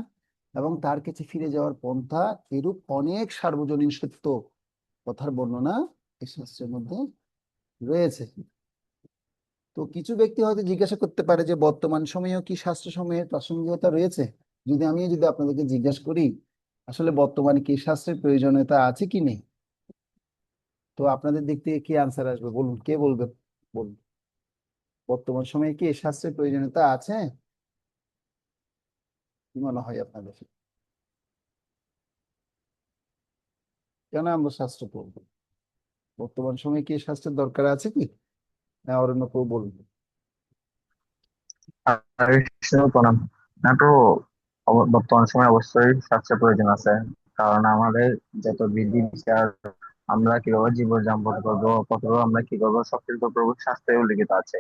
এবং তার কাছে ফিরে যাওয়ার পন্থা, এরূপ অনেক সার্বজনীন সত্য কথার বর্ণনা এই শাস্ত্রের মধ্যে রয়েছে। তো কিছু ব্যক্তি হয়তো জিজ্ঞাসা করতে পারে যে বর্তমান সময়েও কি শাস্ত্র সময়ের প্রাসঙ্গিকতা রয়েছে? যদি আপনাদেরকে জিজ্ঞাসা করি আসলে বর্তমানে কি শাস্ত্রের প্রয়োজনীয়তা আছে কি নেই, তো আপনাদের দিক থেকে কি আনসার আসবে? বলুন, কে বলবেন? বলুন, বর্তমান সময়ে কি শাস্ত্রের প্রয়োজনীয়তা আছে? কি মনে হয় আপনাদের? কেন আমরা শাস্ত্র পড়বো? বর্তমান সময়ে কি শাস্ত্রের দরকার আছে কি? না, অরণ্য কেউ বলুন। হরে কৃষ্ণ, প্রণাম। না তো, বর্তমান সময়ে অবশ্যই স্বাস্থ্যের প্রয়োজন আছে। কারণ আমাদের যত বিধি বিচার, আমরা কিভাবে জীবন যাপন করবো, কতভাবে আমরা কি করবো, সবকিছু প্রভু শাস্ত্রে উল্লেখিত আছে।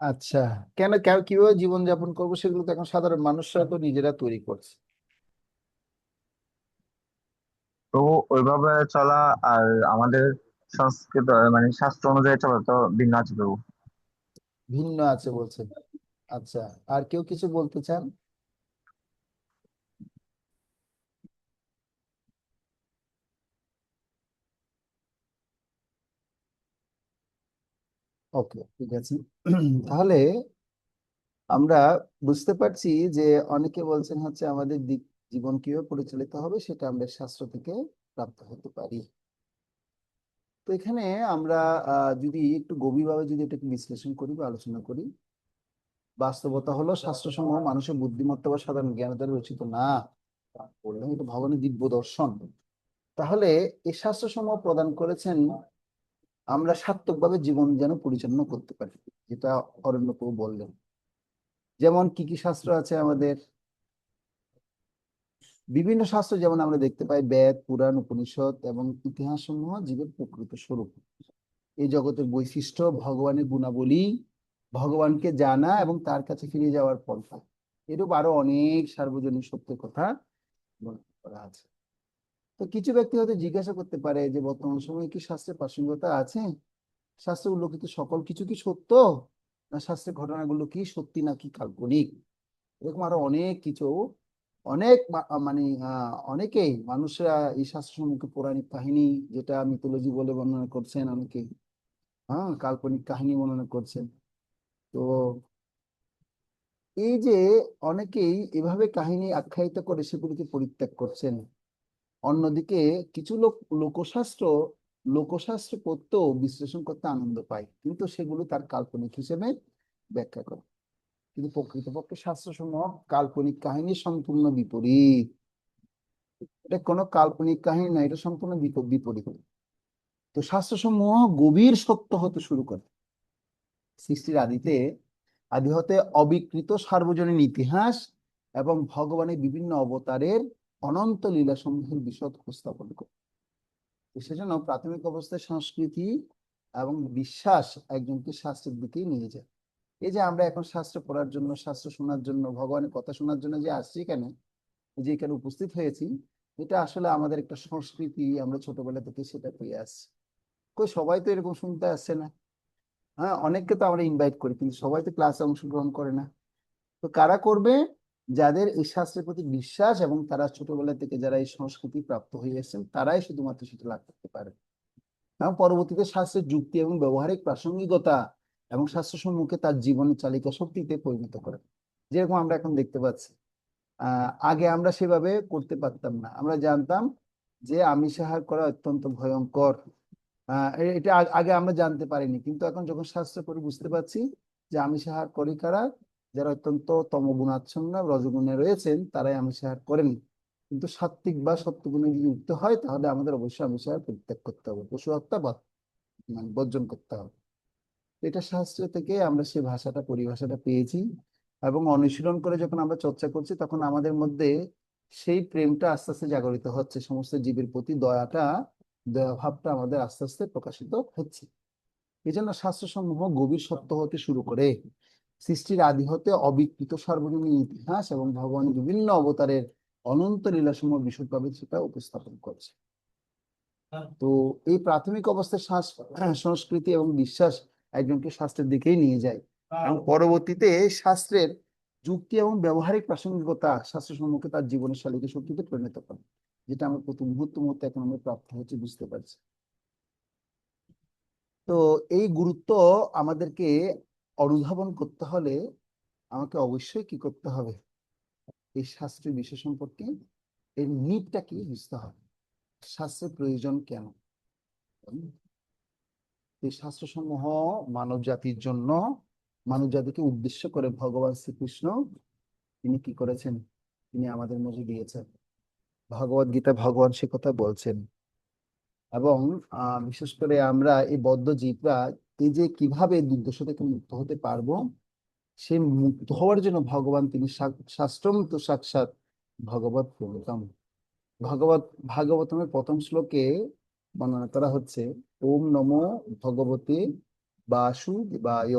আচ্ছা, কেন কিভাবে জীবনযাপন করবো সেগুলো তো এখন সাধারণ মানুষরা তো নিজেরা তৈরি করছে। তো ওইভাবে চলা আর আমাদের সংস্কৃত মানে শাস্ত্র অনুযায়ী চলা তো ভিন্ন আছে প্রভু। ভিন্ন আছে বলছেন? আচ্ছা, আর কেউ কিছু বলতে চান? ওকে, ঠিক আছে। তাহলে আমরা বুঝতে পারছি যে অনেকে বলছেন হচ্ছে আমাদের জীবন কিভাবে পরিচালিত হবে সেটা আমরা শাস্ত্র থেকে প্রাপ্ত হতে পারি। তো এখানে আমরা যদি একটু গভীরভাবে যদি এটাকে বিশ্লেষণ করি বা আলোচনা করি, বাস্তবতা হলো শাস্ত্রসমূহ মানুষের বুদ্ধিমত্তা বা সাধারণ জ্ঞান দ্বারা রচিত না, বললাম এটা ভগবানের দিব্য দর্শন। তাহলে এই শাস্ত্রসমূহ প্রদান করেছেন আমরা সার্থকভাবে জীবন যেন পরিচালনা করতে পারি, যেটা অরণ্যকেও বললেন। যেমন কি কি শাস্ত্র আছে আমাদের? বিভিন্ন শাস্ত্র যেমন আমরা দেখতে পাই বেদ, পুরাণ, উপনিষদ এবং ইতিহাস সমূহ জীবের প্রকৃত স্বরূপ, এই জগতের বৈশিষ্ট্য, ভগবানের গুণাবলী, ভগবানকে জানা এবং তার কাছে ফিরে যাওয়ার পন্থা, এরূপ আরো অনেক সার্বজনীন সত্যের কথা বর্ণনা করা আছে। তো কিছু ব্যক্তি হয়তো জিজ্ঞাসা করতে পারে যে বর্তমান সময়ে কি শাস্ত্রের প্রাসঙ্গিকতা আছে? শাস্ত্রে উল্লেখিত সকল কিছু কি সত্য, না শাস্ত্রের ঘটনাগুলো কি সত্যি নাকি কাল্পনিক? এরকম আরো অনেক কিছু, অনেক মানে অনেকেই মানুষরা এই শাস্ত্র সম্মুখে পৌরাণিক কাহিনী, যেটা মিথোলজি বলে বর্ণনা করছেন অনেকে, হ্যাঁ কাল্পনিক কাহিনী বর্ণনা করছেন। তো এই যে অনেকেই এভাবে কাহিনী আখ্যায়িত করে সেগুলিকে পরিত্যাগ করছেন। অন্যদিকে কিছু লোক লোকশাস্ত্র লোকশাস্ত্র পড়তেও বিশ্লেষণ করতে আনন্দ পায়, কিন্তু সেগুলো তার কাল্পনিক হিসেবে ব্যাখ্যা করে। কিন্তু প্রকৃতপক্ষে শাস্ত্রসমূহ কাল্পনিক কাহিনীর সম্পূর্ণ বিপরীত। এটা কোনো কাল্পনিক কাহিনী না, এটা সম্পূর্ণ বিপরীত। তো শাস্ত্রসমূহ গভীর সত্য হতে শুরু করে। সৃষ্টির আদি হতে অবিকৃত সার্বজনীন ইতিহাস এবং ভগবানের বিভিন্ন অবতারের অনন্ত লীলা সমূহের বিশদ উপস্থাপন করে। তো সেজন্য প্রাথমিক অবস্থায় সংস্কৃতি এবং বিশ্বাস একজনকে শাস্ত্রের দিকেই নিয়ে যায়। এই যে আমরা এখন শাস্ত্র পড়ার জন্য, শাস্ত্র শোনার জন্য, ভগবানের কথা শোনার জন্য যে আসছি এখানে, যে এখানে উপস্থিত হয়েছি, এটা আসলে আমাদের একটা সংস্কৃতি, আমরা ছোটবেলা থেকে সেটা পেয়ে আসছি। কই সবাই তো এরকম শুনতে আসছে না। হ্যাঁ, অনেককে তো আমরা ইনভাইট করি, কিন্তু সবাই তো ক্লাসে অংশগ্রহণ করে না। তো কারা করবে? যাদের এই শাস্ত্রের প্রতি বিশ্বাস এবং তারা ছোটবেলা থেকে যারা এই সংস্কৃতি প্রাপ্ত হয়ে এসেছেন, তারাই শুধুমাত্র সেটা লাভ করতে পারে। এবং পরবর্তীতে শাস্ত্রের যুক্তি এবং ব্যবহারিক প্রাসঙ্গিকতা এবং শাস্ত্র সম্মুখে তার জীবনের চালিকা শক্তিতে পরিণত করে। যেরকম আমরা এখন দেখতে পাচ্ছি, আগে আমরা সেভাবে করতে পারতাম না। আমরা জানতাম যে আমিষ আহার করা অত্যন্ত ভয়ঙ্কর। এটা আগে আমরা জানতে পারিনি, কিন্তু এখন যখন শাস্ত্র পড়ে বুঝতে পারছি যে আমিষ আহার করে কারা, যারা অত্যন্ত তমগুণাচ্ছন্ন রজগুণে রয়েছেন, তারাই আমিষ আহার করেন। কিন্তু সাত্ত্বিক বা সত্যগুণে যদি উঠতে হয়, তাহলে আমাদের অবশ্যই আমিষ আহার পরিত্যাগ করতে হবে, পশু হত্যা মানে বর্জন করতে হবে। তো এটা শাস্ত্র থেকে আমরা সেই ভাষাটা, পরিভাষাটা পেয়েছি। এবং অনুশীলন করে যখন আমরা চর্চা করছি, তখন আমাদের মধ্যে সেই প্রেমটা আস্তে আস্তে জাগরিত হচ্ছে, সমস্ত জীবের প্রতি দয়া ভাবটা আমাদের আস্তে আস্তে প্রকাশিত হচ্ছে। এই জন্য শাস্ত্রসমূহ গভীর সত্য হতে শুরু করে সৃষ্টির আদি হতে অবিকৃত সার্বজনীন ইতিহাস এবং ভগবানের বিভিন্ন অবতারের অনন্ত লীলাসমূহ বিশদভাবে সেটা উপস্থাপন করছে। তো এই প্রাথমিক অবস্থায় সংস্কৃতি এবং বিশ্বাস একজনকে শাস্ত্রের দিকেই নিয়ে যায়, এবং পরবর্তীতে শাস্ত্রের যুক্তি এবং ব্যবহারিক প্রাসঙ্গিকতা শাস্ত্র সম্মুখে তার জীবনের শালীকে শক্তিতে পরিণত করে, যেটা আমরা প্রতি মুহূর্তে এখন আমরা প্রাপ্ত হচ্ছে বুঝতে পারছি। তো এই গুরুত্ব আমাদেরকে অনুধাবন করতে হলে আমাকে অবশ্যই কি করতে হবে? এই শাস্ত্রের বিষয় সম্পর্কে এর নিডটা কি বুঝতে হবে, শাস্ত্রের প্রয়োজন কেন। এই শাস্ত্রসমূহ মানব জাতির জন্য, মানব জাতিকে উদ্দেশ্য করে ভগবান শ্রীকৃষ্ণ তিনি কি করেছেন? তিনি আমাদের মধ্যে দিয়েছেন। ভগবদ গীতা ভগবান সে কথা বলছেন। এবং বিশেষ করে আমরা এই বদ্ধ জীবরা এই যে কিভাবে দুর্দশা থেকে মুক্ত হতে পারবো, সেই মুক্ত হওয়ার জন্য ভগবান তিনি শাস্ত্রম তো সাক্ষাৎ ভগবত প্রণীতম। ভগবত ভাগবতমের প্রথম শ্লোকে বর্ণনা করা হচ্ছে, ওম নমো ভগবতে বাসুদেবায়,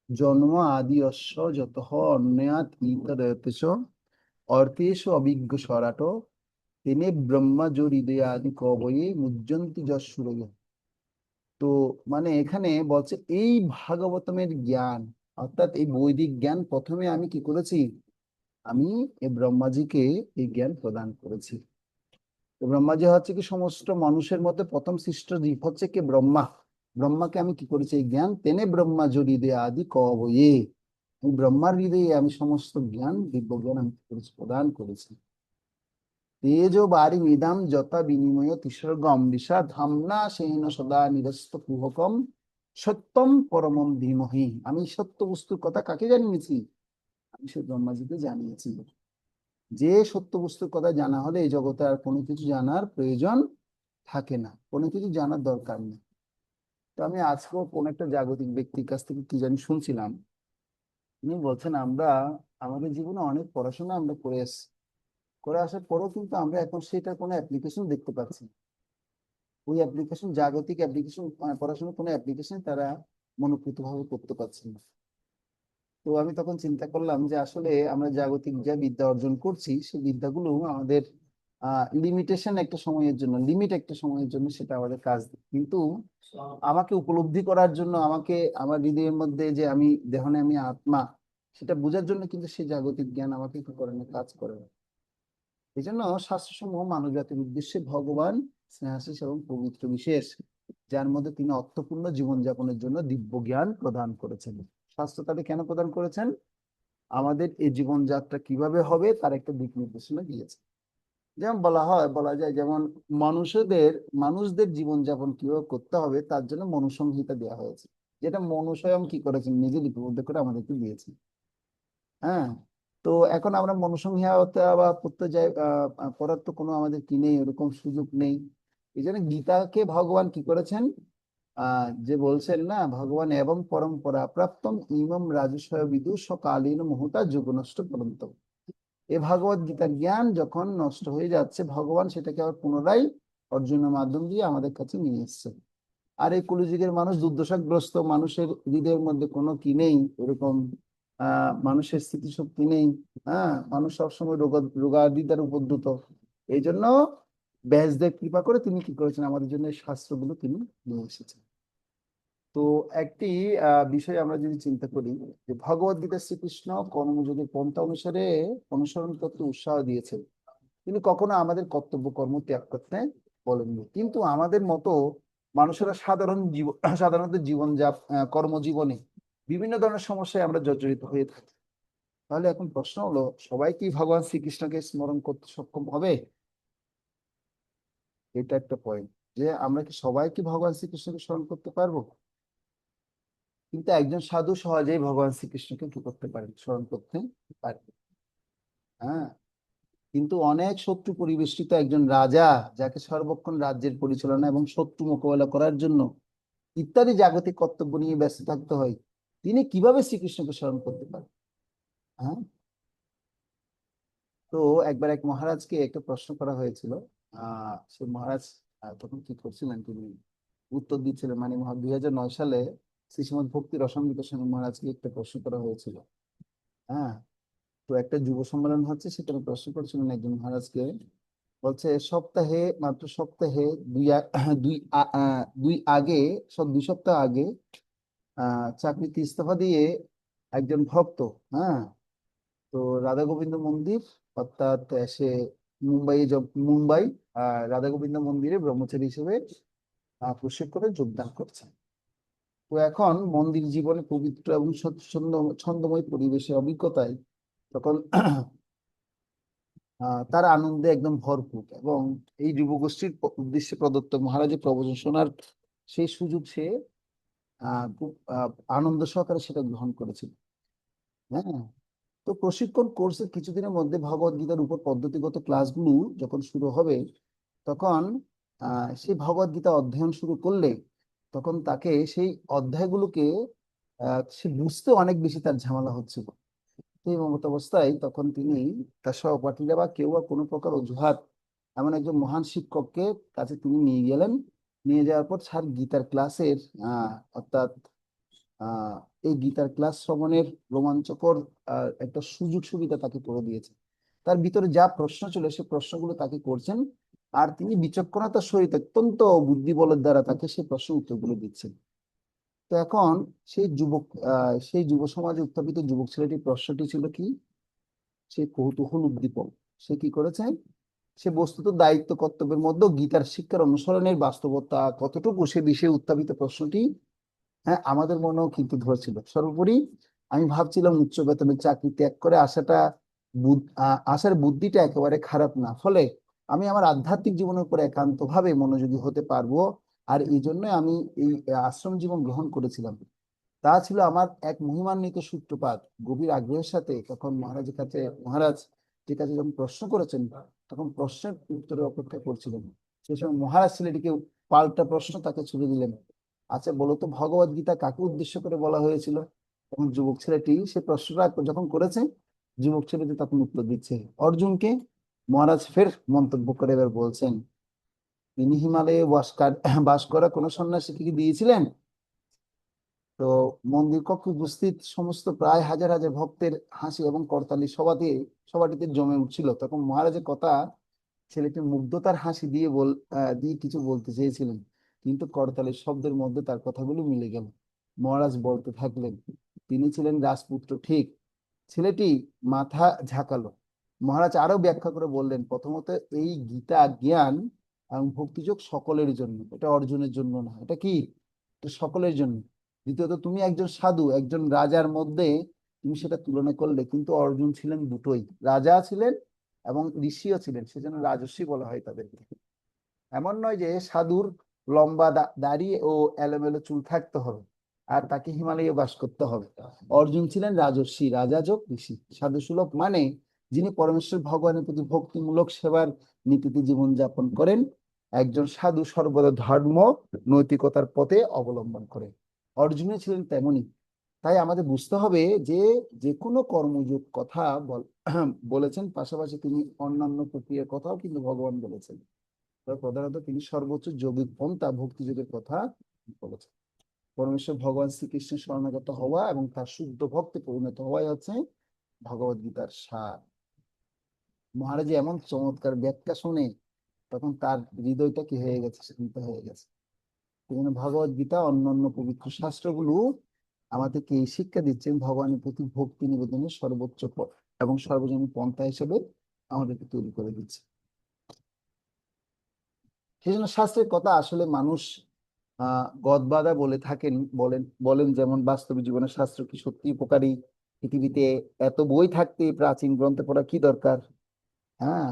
জন্ম আদি অশ্ব যত অন্যাত ইতরেতেশ অর্থেষু অভিজ্ঞ স্বরাট তেনে ব্রহ্মা হৃদয়াদি কবয়ে মুজ্জন্তি যৎসূরয়। তো মানে এখানে বলছে এই ভাগবতমের জ্ঞান, অর্থাৎ এই বৈদিক জ্ঞান প্রথমে আমি কি করেছি? আমি এই ব্রহ্মাজিকে এই জ্ঞান প্রদান করেছি। তো ব্রহ্মাজি হচ্ছে কি সমস্ত মানুষের মধ্যে প্রথম সৃষ্ট জীব হচ্ছে কি ব্রহ্মা। ব্রহ্মাকে আমি কি করেছি? এই জ্ঞান তেনে ব্রহ্মা হৃদয় আদি কবয়ে, এই ব্রহ্মার হৃদয়ে আমি সমস্ত জ্ঞান, দিব্য জ্ঞান আমি কি করেছি? প্রদান করেছি। তেজো বারি নিদাম যথা বিনিময় তিসর্গ অমৃষা ধামনা সেন সদা নিরস্ত কুহকম সত্যম পরমম ধীমহি। আমি সত্য বস্তুর কথা কাকে জানিয়েছি? আমি সেই ব্রহ্মাজিকে জানিয়েছি। যে সত্য বস্তুর কথা জানা হলে এই জগতে আর কোনো কিছু জানার প্রয়োজন থাকে না, কোনো কিছু জানার দরকার নেই। তো আমি আজকেও কোন একটা জাগতিক ব্যক্তির কাছ থেকে কি জানি শুনছিলাম, উনি বলছেন আমরা আমাদের জীবনে অনেক পড়াশোনা আমরা করে এসেছি, করে আসার পরেও কিন্তু আমরা এখন সেটা কোনো অ্যাপ্লিকেশন দেখতে পাচ্ছি না। ওই অ্যাপ্লিকেশন, জাগতিক অ্যাপ্লিকেশন, পড়াশোনার কোনো অ্যাপ্লিকেশন তারা মনোপ্রীত ভাবে করতে পারছে না। তো আমি তখন চিন্তা করলাম যে আসলে আমরা জাগতিক যা বিদ্যা অর্জন করছি, সেই বিদ্যাগুলো আমাদের লিমিটেশন একটা সময়ের জন্য, লিমিট একটা সময়ের জন্য সেটা আমাদের কাজ দেয়। কিন্তু আমাকে উপলব্ধি করার জন্য, আমাকে আমার হৃদয়ের মধ্যে যে আমি দেহ নয়, আমি আত্মা, সেটা বোঝার জন্য কিন্তু সেই জাগতিক জ্ঞান আমাকে কি করে না, কাজ করে না। এই জন্য শাস্ত্রসমূহ মানব জাতির উদ্দেশ্যে ভগবান স্নেহাশিস এবং পবিত্র বিশেষ, যার মধ্যে তিনি অর্থপূর্ণ জীবনযাপনের জন্য দিব্য জ্ঞান প্রদান করেছেন। শাস্ত্র তাদের কেন প্রদান করেছেন? আমাদের এই জীবনযাত্রা কিভাবে হবে তার একটা দিক নির্দেশনা দিয়েছে। যেমন বলা হয়, বলা যায় যেমন মানুষদের জীবনযাপন কিভাবে করতে হবে তার জন্য মনুসংহিতা দেওয়া হয়েছে, যেটা মনু স্বয়ং কি করেছেন, নিজে লিপিবদ্ধ করে আমাদেরকে দিয়েছেন। হ্যাঁ। তো এখন আমরা মনুসংহিতা বা পড়তে যাই, পড়ার তো কোনো আমাদের কি নেই, ওরকম সুযোগ নেই। এই জন্য গীতাকে ভগবান কি করেছেন, যে বলছেন না, ভগবান এবং পরম্পরা প্রাপ্তম ইমম রাজস্বয় বিদু সকালীন মুহূর্তা যুগ নষ্ট পর্যন্ত। এ ভাগবত গীতার জ্ঞান যখন নষ্ট হয়ে যাচ্ছে, ভগবান সেটাকে আবার পুনরায় অর্জুনের মাধ্যম দিয়ে আমাদের কাছে নিয়ে এসছে। আর এই কলিযুগের মানুষ দুর্দশাগ্রস্ত, মানুষের হৃদয়ের মধ্যে কোনো কি নেই এরকম, মানুষের স্মৃতিশক্তি নেই। হ্যাঁ, মানুষ সবসময় রোগাদি দ্বারা উপদ্রুত। এই জন্য ব্যাসদেব কৃপা করে তিনি কি করেছেন, আমাদের জন্য এই শাস্ত্রগুলো তিনি নিয়ে এসেছেন। তো একটি বিষয় আমরা যদি চিন্তা করি, যে ভগবত গীতা শ্রীকৃষ্ণ কর্মযোগের পন্থা অনুসারে অনুসরণ করতে উৎসাহ দিয়েছেন। তিনি কখনো আমাদের কর্তব্য কর্ম ত্যাগ করতে বলেননি, কিন্তু আমাদের মতো মানুষেরা সাধারণত কর্মজীবনে বিভিন্ন ধরনের সমস্যায় আমরা জর্জরিত হয়ে থাকি। তাহলে এখন প্রশ্ন হলো, সবাই কি ভগবান শ্রীকৃষ্ণকে স্মরণ করতে সক্ষম হবে? এটা একটা পয়েন্ট, যে আমরা কি সবাই কি ভগবান শ্রীকৃষ্ণকে স্মরণ করতে পারবো? কিন্তু একজন সাধু সহজেই ভগবান শ্রীকৃষ্ণকে কি করতে পারেন, স্মরণ করতে পারেন। হ্যাঁ। কিন্তু অনেক শত্রু পরিবেষ্টিত একজন রাজা, যাকে সর্বক্ষণ রাজ্যের পরিচালনা এবং শত্রু মোকাবেলা করার জন্য ইত্যাদি জাগতিক কর্তব্য নিয়ে ব্যস্ত থাকতে হয়, তিনি কিভাবে শ্রীকৃষ্ণকে স্মরণ করতে পারেন? হ্যাঁ। তো একবার এক মহারাজকে একটা প্রশ্ন করা হয়েছিল। সে মহারাজ তখন কি করছিলেন, তিনি উত্তর দিচ্ছিলেন, মানে 2009 সালে শ্রী শ্রীমদ ভক্তি রসামৃত স্বামী মহারাজকে একটা প্রশ্ন করা হয়েছিল। হ্যাঁ। তো একটা যুব সম্মেলন হচ্ছে, সেখানে প্রশ্ন করছিলেন একজন মহারাজকে। বলছে, সপ্তাহে দুই আগে, 2 সপ্তাহ আগে চাকরিতে ইস্তফা দিয়ে একজন ভক্ত, হ্যাঁ, তো রাধা গোবিন্দ মন্দির, অর্থাৎ সে মুম্বাই রাধা গোবিন্দ মন্দিরে ব্রহ্মচারী হিসেবে প্রশিক্ষণে যোগদান করছেন। তো এখন মন্দির জীবনে পবিত্র এবং ছন্দময় পরিবেশের অভিজ্ঞতায় তখন তার আনন্দে একদম ভরপুর, এবং এই যুবগোষ্ঠীর উদ্দেশ্যে প্রদত্ত মহারাজের প্রবচন শোনার সেই সুযোগ সে খুব আনন্দ সহকারে সেটা গ্রহণ করেছিল। হ্যাঁ। তো প্রশিক্ষণ কোর্সের কিছুদিনের মধ্যে ভগবত গীতার উপর পদ্ধতিগত ক্লাসগুলো যখন শুরু হবে, তখন সে ভগবত গীতা অধ্যয়ন শুরু করলে তখন তাকে সেই অধ্যায়গুলোকে সে বুঝতে অনেক বেশি তার ঝামেলা হচ্ছিল। এই মত অবস্থায় তখন তিনি তার সহপাঠীরা বা কেউ বা কোনো প্রকার অজুহাত, এমন একজন মহান শিক্ষককে কাছে তিনি নিয়ে গেলেন। নিয়ে যাওয়ার পর স্যার গীতার ক্লাসের অর্থাৎ আহ এই গীতার ক্লাস শ্রবণের রোমাঞ্চকর একটা সুযোগ সুবিধা তাকে করে দিয়েছে। তার ভিতরে যা প্রশ্ন ছিল সে প্রশ্নগুলো তাকে করছেন, আর তিনি বিচক্ষণতার সহিত অত্যন্ত বুদ্ধি বলের দ্বারা তাকে সেই প্রশ্ন উত্তরগুলো দিচ্ছেন। তো এখন সেই যুব সমাজে উত্থাপিত যুবক ছেলেটির প্রশ্নটি ছিল কি, সে কৌতূহল উদ্দীপক। সে কি করেছে, সে বস্তুত দায়িত্ব কর্তব্যের মধ্যে গীতার শিক্ষার অনুসরণের বাস্তবতা কতটুকু সে বিষয়ে উত্থাপিত প্রশ্নটি, হ্যাঁ, আমাদের মনেও কিন্তু ধরেছিল। সর্বোপরি আমি ভাবছিলাম উচ্চ বেতনের চাকরি ত্যাগ করে আসার বুদ্ধিটা একেবারে খারাপ না, ফলে আমি আমার আধ্যাত্মিক জীবনের উপর একান্ত ভাবে মনোযোগী হতে পারবো। আর এই জন্যই আমি এই আশ্রম জীবন গ্রহণ করেছিলাম। তা ছিল আমার এক মহিমান্বিত সূত্রপাত। গভীর আগ্রহের সাথে তখন মহারাজ যে কাছে যখন প্রশ্ন করেছেন, তখন প্রশ্নের উত্তরের অপেক্ষা করছিলেন। সেই সময় মহারাজ ছেলেটিকে পাল্টা প্রশ্ন তাকে ছুড়ে দিলেন, আচ্ছা বলো তো, ভগবত গীতা কাকে উদ্দেশ্য করে বলা হয়েছিল? তখন যুবক ছেলেটি সে প্রশ্নটা যখন করেছে, যুবক ছেলেটি তখন উত্তর দিচ্ছে, অর্জুনকে। মহারাজ ফের মন্তব্য করে এবার বলছেন, তিনি হিমালয়ে বাস করা কোনো সন্ন্যাসীকে কি দিয়েছিলেন? তো মন্দির কক্ষে উপস্থিত সমস্ত প্রায় হাজার হাজার ভক্তের হাসি এবং করতালি সভাটিতে জমে উঠছিল। তখন মহারাজের কথা ছেলেটি মুগ্ধতার হাসি দিয়ে দিয়ে কিছু বলতে চেয়েছিলেন, কিন্তু করতালের শব্দের মধ্যে তার কথাগুলো মিলে গেল। মহারাজ বলতে থাকলেন, তিনি ছিলেন রাজপুত্র ঠিক। ছেলেটি মাথা ঝাঁকালো। মহারাজ আরো ব্যাখ্যা করে বললেন, প্রথমত এই গীতা জ্ঞান এবং ভক্তিযোগ সকলের জন্য, এটা অর্জুনের জন্য না। এটা কি? এটা সকলের জন্য। দ্বিতীয়ত, তুমি একজন সাধু, একজন রাজার মধ্যে তুমি সেটা তুলনা করলে, কিন্তু অর্জুন ছিলেন দুটোই, রাজা ছিলেন এবং ঋষিও ছিলেন, সেজন্য রাজর্ষি বলা হয় তাদেরকে। এমন নয় যে সাধুর লম্বা দাড়ি ও এলোমেলো চুল থাকতে হবে আর তাকে হিমালয়ে বাস করতে হবে। অর্জুন ছিলেন রাজর্ষি, রাজা যোগ ঋষি। সাধু সুলভ মানে যিনি পরমেশ্বর ভগবানের প্রতি ভক্তিমূলক সেবার নীতিতে জীবনযাপন করেন। একজন সাধু সর্বদা ধর্ম নৈতিকতার পথে অবলম্বন করেন। অর্জুনও ছিলেন তেমনি। তাই আমাদের বুঝতে হবে যে যে কোনো কর্মযোগ কথা বলেছেন, পাশাপাশি তিনি অন্যান্য প্রক্রিয়ার কথাও কিন্তু ভগবান বলেছেন। তবে প্রধানত তিনি সর্বোচ্চ যৌগিক পন্থা ভক্তিযোগের কথা বলেছেন। পরমেশ্বর ভগবান শ্রীকৃষ্ণের শরণাগত হওয়া এবং তার শুদ্ধ ভক্তে পরিণত হওয়াই হচ্ছে ভগবদ গীতার সার। মহারাজ এমন চমৎকার ব্যাখ্যা শুনে তখন তার হৃদয়টা কি হয়ে গেছে, শান্ত হয়ে গেছে। এই জন্য ভগবদ গীতা অন্যান্য পবিত্র শাস্ত্রগুলো আমাদেরকে এই শিক্ষা দিচ্ছেন, ভগবানের প্রতি ভক্তি নিবেদনের সর্বোচ্চ পথ এবং সর্বজনীন পন্থা হিসেবে আমাদেরকে তৈরি করে দিচ্ছে। সেই জন্য শাস্ত্রের কথা আসলে মানুষ গদবাঁধা বলে থাকেন, বলেন বলেন যেমন বাস্তব জীবনে শাস্ত্র কি সত্যি উপকারী? পৃথিবীতে এত বই থাকতে প্রাচীন গ্রন্থে পড়া কি দরকার? হ্যাঁ,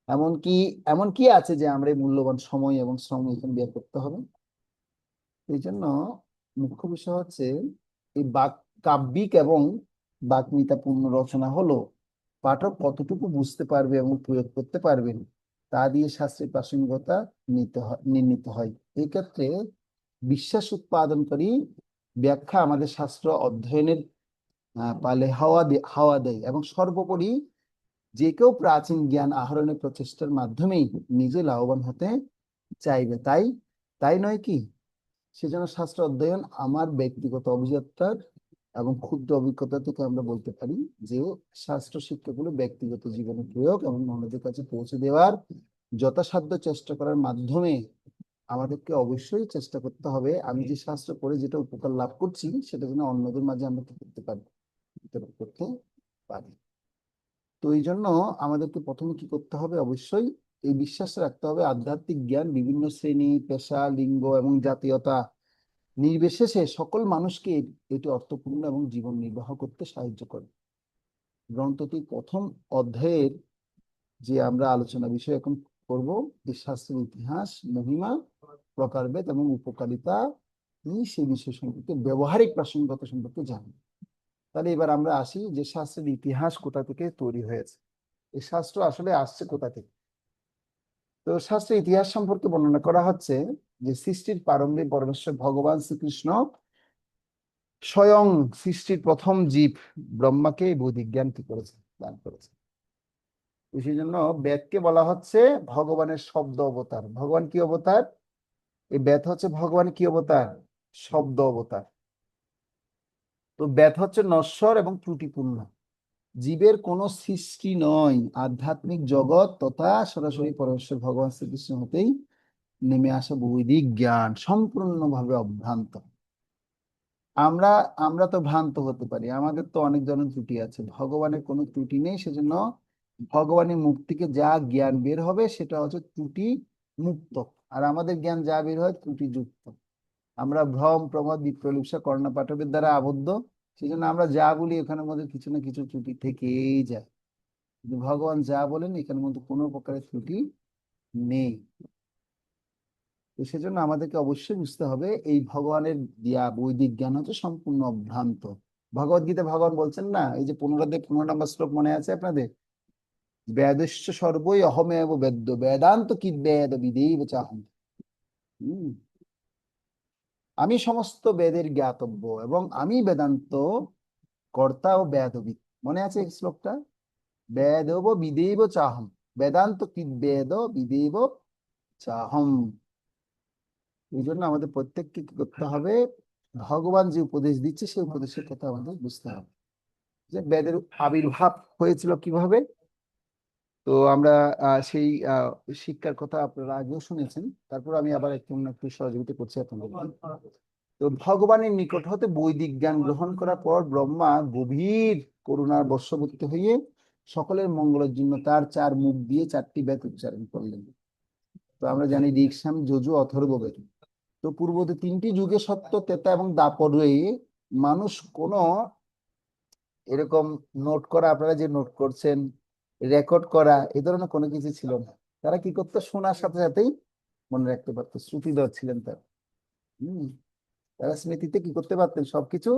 এমন কি এমন কি আছে যে আমরা এই মূল্যবান সময় এবং শ্রম এখানে ব্যয় করতে হবে? এই জন্য মুখ্য বিষয় হচ্ছে এই কাব্যিক এবং বাগ্মিতাপূর্ণ রচনা হলো পাঠক কতটুকু বুঝতে পারবে এবং প্রয়োগ করতে পারবেন তা দিয়ে শাস্ত্রের প্রাসঙ্গিকতা নির্ণীত হয়। এই ক্ষেত্রে বিশ্বাস উৎপাদনকারী ব্যাখ্যা আমাদের শাস্ত্র অধ্যয়নের পালে হাওয়া দেয় এবং সর্বোপরি যে কেউ প্রাচীন জ্ঞান আহরণের প্রচেষ্টার মাধ্যমেই নিজে লাভবান হতে চাইবে। তাই তাই নয় কি? সেজন্য শাস্ত্র অধ্যয়ন আমার ব্যক্তিগত অভিজ্ঞতার এবং ক্ষুদ্র অভিজ্ঞতা থেকে আমরা বলতে পারি যে শাস্ত্র শিক্ষাগুলো ব্যক্তিগত জীবনে প্রয়োগ এবং অন্যদের কাছে পৌঁছে দেওয়ার যথাসাধ্য চেষ্টা করার মাধ্যমে আমাদেরকে অবশ্যই চেষ্টা করতে হবে আমি যে শাস্ত্র পড়ে যেটা উপকার লাভ করছি সেটা যেন অন্যদের মাঝে আমরা কি করতে পারি, বিতরণ করতে পারি। তো এই জন্য আমাদেরকে প্রথমে কি করতে হবে, অবশ্যই এই বিশ্বাস রাখতে হবে আধ্যাত্মিক জ্ঞান বিভিন্ন শ্রেণী, পেশা, লিঙ্গ এবং জাতীয়তা নির্বিশেষে সকল মানুষকে এটি অর্থপূর্ণ এবং জীবন নির্বাহ করতে সাহায্য করে। গ্রন্থটির প্রথম অধ্যায়ের যে আমরা আলোচনা বিষয় এখন করব, এই শাস্ত্রের ইতিহাস, মহিমা, প্রকারভেদ এবং উপকারিতা সেই বিষয় সম্পর্কে ব্যবহারিক প্রাসঙ্গিকতা সম্পর্কে জানি। তাহলে এবার আমরা আসি যে শাস্ত্রের ইতিহাস কোথা থেকে তৈরি হয়েছে, এই শাস্ত্র আসলে আসছে কোথা থেকে। তো শাস্ত্রের ইতিহাস সম্পর্কে বর্ণনা করা হচ্ছে যে সৃষ্টির প্রারম্ভে পরমেশ্বর ভগবান শ্রীকৃষ্ণ স্বয়ং সৃষ্টির প্রথম জীব ব্রহ্মাকে বৈদিক জ্ঞান কি করেছে, দান করেছে। সেই জন্য বেদকে বলা হচ্ছে ভগবানের শব্দ অবতার। ভগবান কি অবতার? এই বেদ হচ্ছে ভগবান কি অবতার? শব্দ অবতার। তো বেদ হচ্ছে নশ্বর এবং ত্রুটিপূর্ণ, জীবের কোন সৃষ্টি নয়, আধ্যাত্মিক জগৎ তথা সরাসরি পরমেশ্বর ভগবান শ্রীকৃষ্ণ হতেই নেমে আসা বৈদিক জ্ঞান সম্পূর্ণভাবে অভ্রান্ত। আমরা আমরা তো ভ্রান্ত হতে পারি, আমাদের তো অনেক ধরনের ত্রুটি আছে, ভগবানের কোনো ত্রুটি নেই। সেজন্য ভগবানের মুখ থেকে যা জ্ঞান বের হবে সেটা হচ্ছে ত্রুটি মুক্ত, আর আমাদের জ্ঞান যা বের হয় ত্রুটি যুক্ত। আমরা ভ্রম, প্রমাদ, বিপ্রলিপ্সা, কর্ণপাঠবের দ্বারা আবদ্ধ। সেজন্য আমরা যা বলি এখানের মধ্যে কিছু না কিছু ত্রুটি থেকেই যায়, কিন্তু ভগবান যা বলেন এখানের মধ্যে কোনো প্রকারের ত্রুটি নেই। তো সেজন্য আমাদেরকে অবশ্যই বুঝতে হবে এই ভগবানের দিয়া বৈদিক জ্ঞান হচ্ছে সম্পূর্ণ অভ্রান্ত। ভগবদ গীতা ভগবান বলছেন না, এই যে 15 নম্বর শ্লোক মনে আছে আপনাদের, বেদস্য সর্বই অহমেব বেদ্য বেদান্ত কি বেদ বিদেব চাহম। হম, আমি সমস্ত বেদের জ্ঞাতব্য এবং আমি বেদান্ত কর্তা ও বেদবিদ। মনে আছে এই শ্লোকটা? বেদব বিদেব চাহম, বেদান্ত কি বেদ বিদেব চাহম। এই জন্য আমাদের প্রত্যেককে কি করতে হবে, ভগবান যে উপদেশ দিচ্ছে সেই উপদেশের কথা আমাদের বুঝতে হবে। যে বেদের আবির্ভাব হয়েছিল কিভাবে, তো আমরা সেই শিক্ষার কথা আপনারা আগেও শুনেছেন, তারপর আমি আবার একটু একটু সহযোগিতা করছি আপনাদের। তো ভগবানের নিকট হতে বৈদিক জ্ঞান গ্রহণ করার পর ব্রহ্মা গভীর করুণার বশবর্তী হয়ে সকলের মঙ্গলের জন্য তার চার মুখ দিয়ে চারটি বেদ উচ্চারণ করলেন। তো আমরা জানি ঋক্সাম, যজু, অথর্ববেদ। তো পূর্বতে তিনটি যুগে সত্য, ত্রেতা এবং দ্বাপরে মানুষ কোনো এরকম নোট করা, আপনারা যে নোট করছেন, রেকর্ড করা, এ ধরনের কোনো কিছু ছিল না। তারা কি করতো, শোনার সাথে সাথেই মনে রাখতে পারতো, শ্রুতিধর ছিলেন তারা। হম তারা স্মৃতিতে কি করতে পারতেন, সবকিছু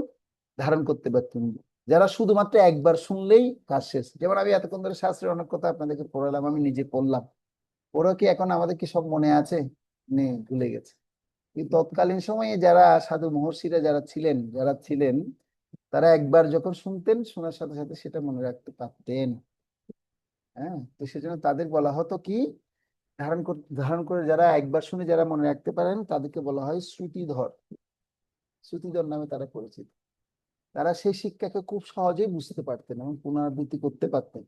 ধারণ করতে পারতেন। যারা শুধুমাত্র একবার শুনলেই কাজ শেষ। যেমন আমি এতক্ষণ ধরে শাস্ত্রের অনেক কথা আপনাদেরকে পড়ালাম, আমি নিজে পড়লাম, ওরা কি এখন আমাদের কি সব মনে আছে? নেই, ভুলে গেছে। কিন্তু তৎকালীন সময়ে যারা সাধু মহর্ষিরা যারা ছিলেন তারা একবার যখন শুনতেন, শোনার সাথে সাথে সেটা মনে রাখতে পারতেন। হ্যাঁ, তো সেজন্য তাদের বলা হতো কি, ধারণ করে যারা একবার শুনে যারা মনে রাখতে পারেন তাদেরকে বলা হয় শ্রুতিধর। শ্রুতিধর নামে তারা পরিচিত। তারা সেই শিক্ষাকে খুব সহজেই বুঝতে পারতেন এবং পুনরাবৃত্তি করতে পারতেন।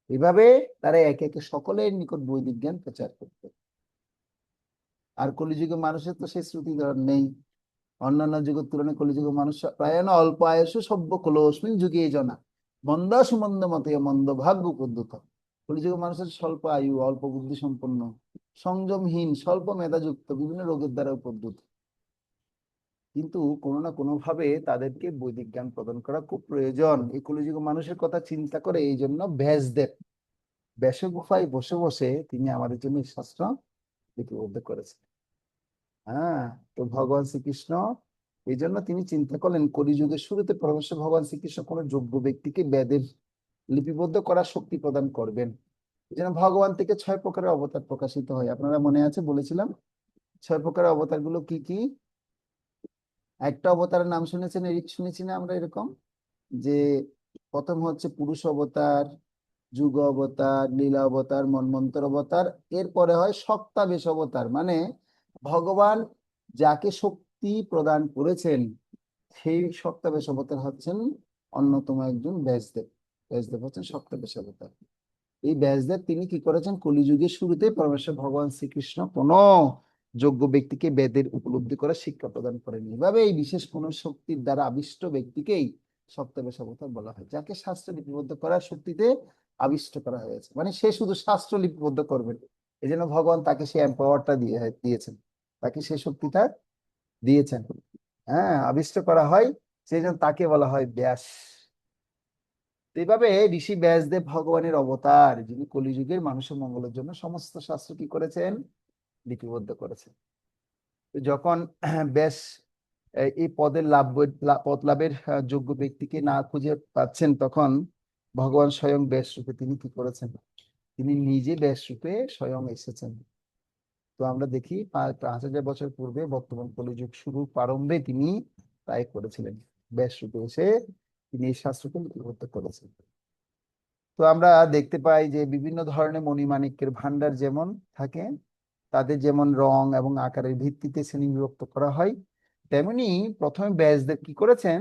এভাবে তারা একে একে সকলের নিকট বৈদিক জ্ঞান প্রচার করতেন। আর কলিযুগে মানুষের তো সেই শ্রুতিধর নেই। অন্যান্য যুগের তুলনায় কলিযুগের মানুষ প্রায় না অল্প আয়ুষ সভ্য কলস্মিন যুগে জনা মন্দ সুমন্দ মতে মন্দ ভাগ্য পদ্ধত। কলিযুগের মানুষের স্বল্প আয়ু, অল্প বুদ্ধি সম্পন্ন, সংযমহীন, স্বল্প মেধাযুক্ত, বিভিন্ন রোগের দ্বারা উপদ্রুত। কিন্তু কোনো না কোনো ভাবে তাদেরকে বৈদিক জ্ঞান প্রদান করা খুব প্রয়োজন। এই কলিযুগের মানুষের কথা চিন্তা করে এই জন্য ব্যাসদেব ব্যাসগুফায় বসে বসে তিনি আমাদের জন্য এই শাস্ত্র লিপিবদ্ধ করেছেন। হ্যাঁ, তো ভগবান শ্রীকৃষ্ণ এই জন্য তিনি চিন্তা করলেন কলিযুগের শুরুতে পরমেশ্বর ভগবান শ্রীকৃষ্ণ কোন যোগ্য ব্যক্তিকে বেদের লিপিবদ্ধ করার শক্তি প্রদান করবেন। এই জন্য ভগবান থেকে 6 প্রকারের অবতার প্রকাশিত হয়। আপনারা মনে আছে বলেছিলাম 6 প্রকারের অবতার গুলো কি কি? একটা অবতারের নাম শুনেছি না আমরা এরকম, যে প্রথম হচ্ছে পুরুষ অবতার, যুগ অবতার, লীলা অবতার, মন্বন্তর অবতার। এরপরে হয় সপ্তাবেশ অবতার, মানে ভগবান যাকে শক্তি প্রদান করেছেন সেই সপ্তাবেশ অবতার হচ্ছেন অন্যতম একজন ব্যাসদেব। ব্যাসদেব হচ্ছেন সপ্তাবেশ অবতার। এই ব্যাসদেব তিনি কি করেছেন, কলিযুগের শুরুতে পরমেশ্বর ভগবান শ্রীকৃষ্ণ কোন যোগ্য ব্যক্তিকে বেদের উপলব্ধি করার শিক্ষা প্রদান করেনি। এভাবে এই বিশেষ কোন শক্তির দ্বারা আবিষ্ট ব্যক্তিকেই সপ্তাবেশ অবতার বলা হয়, যাকে শাস্ত্র লিপিবদ্ধ করার শক্তিতে আবিষ্ট করা হয়েছে। মানে সে শুধু শাস্ত্র লিপিবদ্ধ করবেন, এই জন্য ভগবান তাকে সেই এম্পাওয়ারটা দিয়েছেন, তাকে সেই শক্তিটা দিয়েছেন। হ্যাঁ, আবিষ্ট করা হয়, সেই জন্য তাকে বলা হয় ব্যাস। তো এইভাবে ঋষি ব্যাসদেব ভগবানের অবতার, যিনি কলিযুগের মানুষের মঙ্গলের জন্য সমস্ত শাস্ত্র কি করেছেন, লিপিবদ্ধ করেছেন। তো যখন ব্যাস এই পদ লাভের যোগ্য ব্যক্তিকে না খুঁজে পাচ্ছেন, তখন ভগবান স্বয়ং ব্যাস রূপে তিনি কি করেছেন, তিনি নিজে ব্যাস রূপে স্বয়ং এসেছেন। তো আমরা দেখি 5,000 বছর পূর্বে বর্তমান কলিযুগ শুরু প্রারম্ভে তিনি তাই করেছিলেন, ব্যাস রূপে এসে তিনি এই শাস্ত্রকে লিপিবদ্ধ করেছেন। তো আমরা দেখতে পাই যে বিভিন্ন ধরনের মণিমাণিক্যের ভান্ডার যেমন থাকে, তাদের যেমন রং এবং আকারের ভিত্তিতে শ্রেণীবিভক্ত করা হয়, তেমনি প্রথমে ব্যাসদেব কি করেছেন,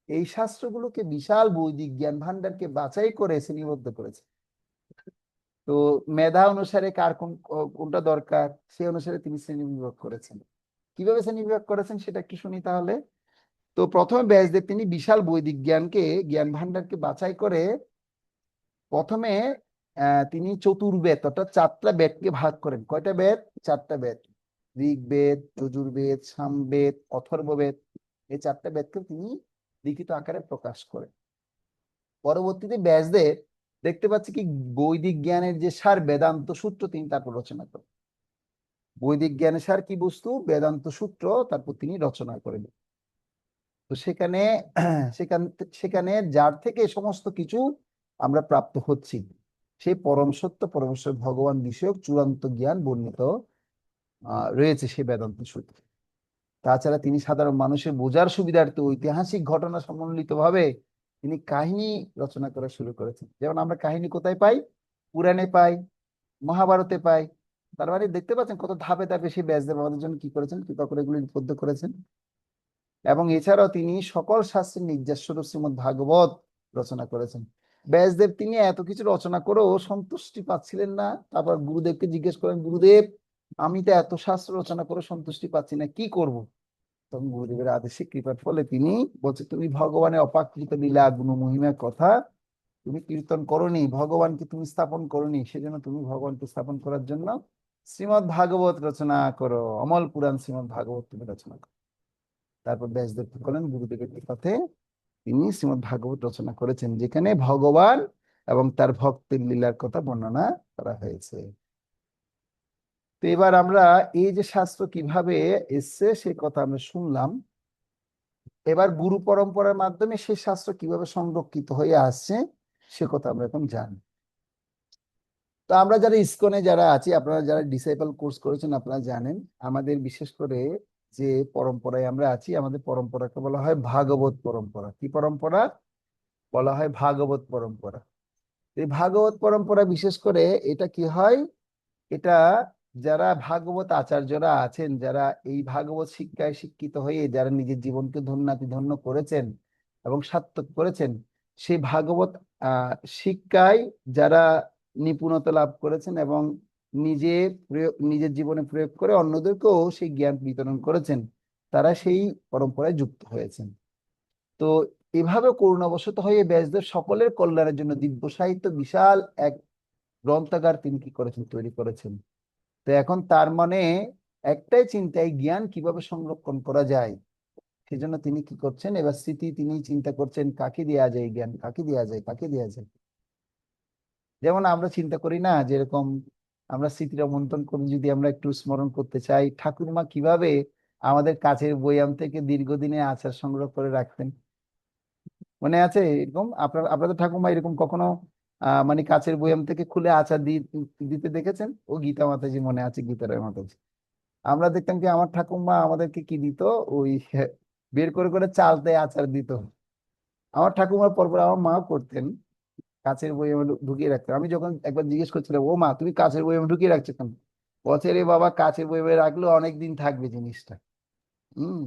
এই শাস্ত্রগুলোকে বিশাল বৈদিক জ্ঞান ভান্ডারকে বাছাই করে শ্রেণীবদ্ধ করেছে। তো মেধা অনুসারে কার কোনটা দরকার সেই অনুসারে তিনি শ্রেণীবিভাগ করেছেন। কিভাবে শ্রেণীবিভাগ করেছেন সেটা একটু শুনি তাহলে। তো প্রথমে ব্যাসদেব তিনি বিশাল বৈদিক জ্ঞান ভান্ডারকে বাছাই করে প্রথমে তিনি চতুর্বেদ অর্থাৎ 4টা বেদকে ভাগ করেন। কয়টা বেদ? 4টা বেদ। ঋগ্বেদ, যজুর্বেদ, সামবেদ, অথর্ববেদ, এই 4টা বেদকে তিনি লিখিত আকারে প্রকাশ করেন। পরবর্তীতে ব্যাসদেব দেখতে পাচ্ছি কি, বৈদিক জ্ঞানের যে সার বেদান্ত সূত্র তিনি তারপর রচনা করেন। বৈদিক জ্ঞানের সার কি বস্তু? বেদান্ত সূত্র, তারপর তিনি রচনা করেন। তো সেখানে সেখান সেখানে যার থেকে সমস্ত কিছু আমরা প্রাপ্ত হচ্ছি, সেই পরম সত্য পরমেশ্বর ভগবান বিষয়ক চূড়ান্ত জ্ঞান বর্ণিত রয়েছে সেই বেদান্ত সূত্রে। তাছাড়া তিনি সাধারণ মানুষের বোঝার সুবিধার্থে ঐতিহাসিক ঘটনা সম্বলিত ভাবে তিনি কাহিনী রচনা করা শুরু করেছেন। যেমন আমরা কাহিনী কোথায় পাই? পুরাণে পাই, মহাভারতে পাই। তার মানে দেখতে পাচ্ছেন কত ধাপে ধাপে সেই ব্যাসদেব আমাদের জন্য কি করেছেন, কৃপা করে এগুলি লিপিবদ্ধ করেছেন। এবং এছাড়াও তিনি সকল শাস্ত্রের নির্যাস স্বরূপ শ্রীমদ্ ভাগবত রচনা করেছেন। ব্যাসদেব তিনি এত কিছু রচনা করেও সন্তুষ্টি পাচ্ছিলেন না। তারপর গুরুদেবকে জিজ্ঞেস করেন, গুরুদেব আমি তো এত শাস্ত্র রচনা করে সন্তুষ্টি পাচ্ছি না, কি করব? তখন গুরুদেবের আদেশে কৃপার ফলে তিনি বলছে, তুমি ভগবানের অপাকৃত লীলা গুণ মহিমার কথা তুমি কীর্তন করোনি, ভগবানকে তুমি স্থাপন করোনি, সেজন্য তুমি ভগবানকে স্থাপন করার জন্য শ্রীমদ্ ভাগবত রচনা করো, অমল পুরাণ শ্রীমদ্ ভাগবত তুমি রচনা করো। তারপর ব্যাসদেব কি করলেন, গুরুদেবের কৃপাতে তিনি শ্রীমদ্ ভাগবত রচনা করেছেন, যেখানে ভগবান এবং তার ভক্তের লীলার কথা বর্ণনা করা হয়েছে। তো এবার আমরা এই যে শাস্ত্র কিভাবে এসছে সে কথা আমরা শুনলাম। এবার গুরু পরম্পরার মাধ্যমে সেই শাস্ত্র কিভাবে সংরক্ষিত হয়ে আসছে সে কথা আমরা এখন জানি। তো আমরা যারা ইসকনে যারা আছি, আপনারা যারা ডিসাইপল কোর্স করেছেন, আপনারা জানেন আমাদের বিশেষ করে যে পরম্পরায় আমরা আছি, আমাদের পরম্পরাকে বলা হয় ভাগবত পরম্পরা। কি পরম্পরা? বলা হয় ভাগবত পরম্পরা। এই ভাগবত পরম্পরা বিশেষ করে এটা কি হয়, এটা যারা ভাগবত আচার্যরা আছেন, যারা এই ভাগবত শিক্ষায় শিক্ষিত হয়ে যারা নিজের জীবনকে ধন্যাতি ধন্য করেছেন এবং সার্থক করেছেন, সেই ভাগবত আহ শিক্ষায় যারা নিপুণতা লাভ করেছেন এবং নিজের জীবনে প্রয়োগ করে অন্যদেরকেও সেই জ্ঞান বিতরণ করেছেন, তারা সেই পরম্পরায় যুক্ত হয়েছেন। তো এভাবে করুণাবশত হয়ে ব্যাসদেব সকলের কল্যাণের জন্য দিব্য সাহিত্য বিশাল এক গ্রন্থাগার তিনি কি করেছেন, তৈরি করেছেন। তো এখন তার মনে একটাই চিন্তা, এই জ্ঞান কিভাবে সংরক্ষণ করা যায়। সেজন্য তিনি কি করছেন, এবার স্মৃতি তিনি চিন্তা করছেন, কাকে দেওয়া যায় এই জ্ঞান, কাকে দেওয়া যায়, কাকে দেওয়া যায়। যেমন আমরা চিন্তা করি না, যেরকম আমরা স্মৃতির মন্থন করে যদি আমরা একটু স্মরণ করতে চাই, ঠাকুরমা কিভাবে আমাদের কাছের বয়াম থেকে দীর্ঘদিনে আচার সংগ্রহ করে রাখতেন। মনে আছে এরকম? আপনাদের ঠাকুমা এরকম কখনো মানে কাছের বয়াম থেকে খুলে আচার দিতে দেখেছেন? ও গীতা মাতাজি, মনে আছে গীতা রায় মাতাজি। আমরা দেখতাম কি আমার ঠাকুমা আমাদেরকে কি দিত, ওই বের করে করে চালতে আচার দিত। আমার ঠাকুমার পরপর আমার মাও করতেন, কাছের বইয়ে ঢুকিয়ে রাখতেন। আমি যখন একবার জিজ্ঞেস করছিলাম, ও মা তুমি কাছের বইয়ে ঢুকিয়ে রাখছো কেন? বলছে, রে বাবা কাছের বইয়ে রাখলে অনেক দিন থাকবে জিনিসটা। হম,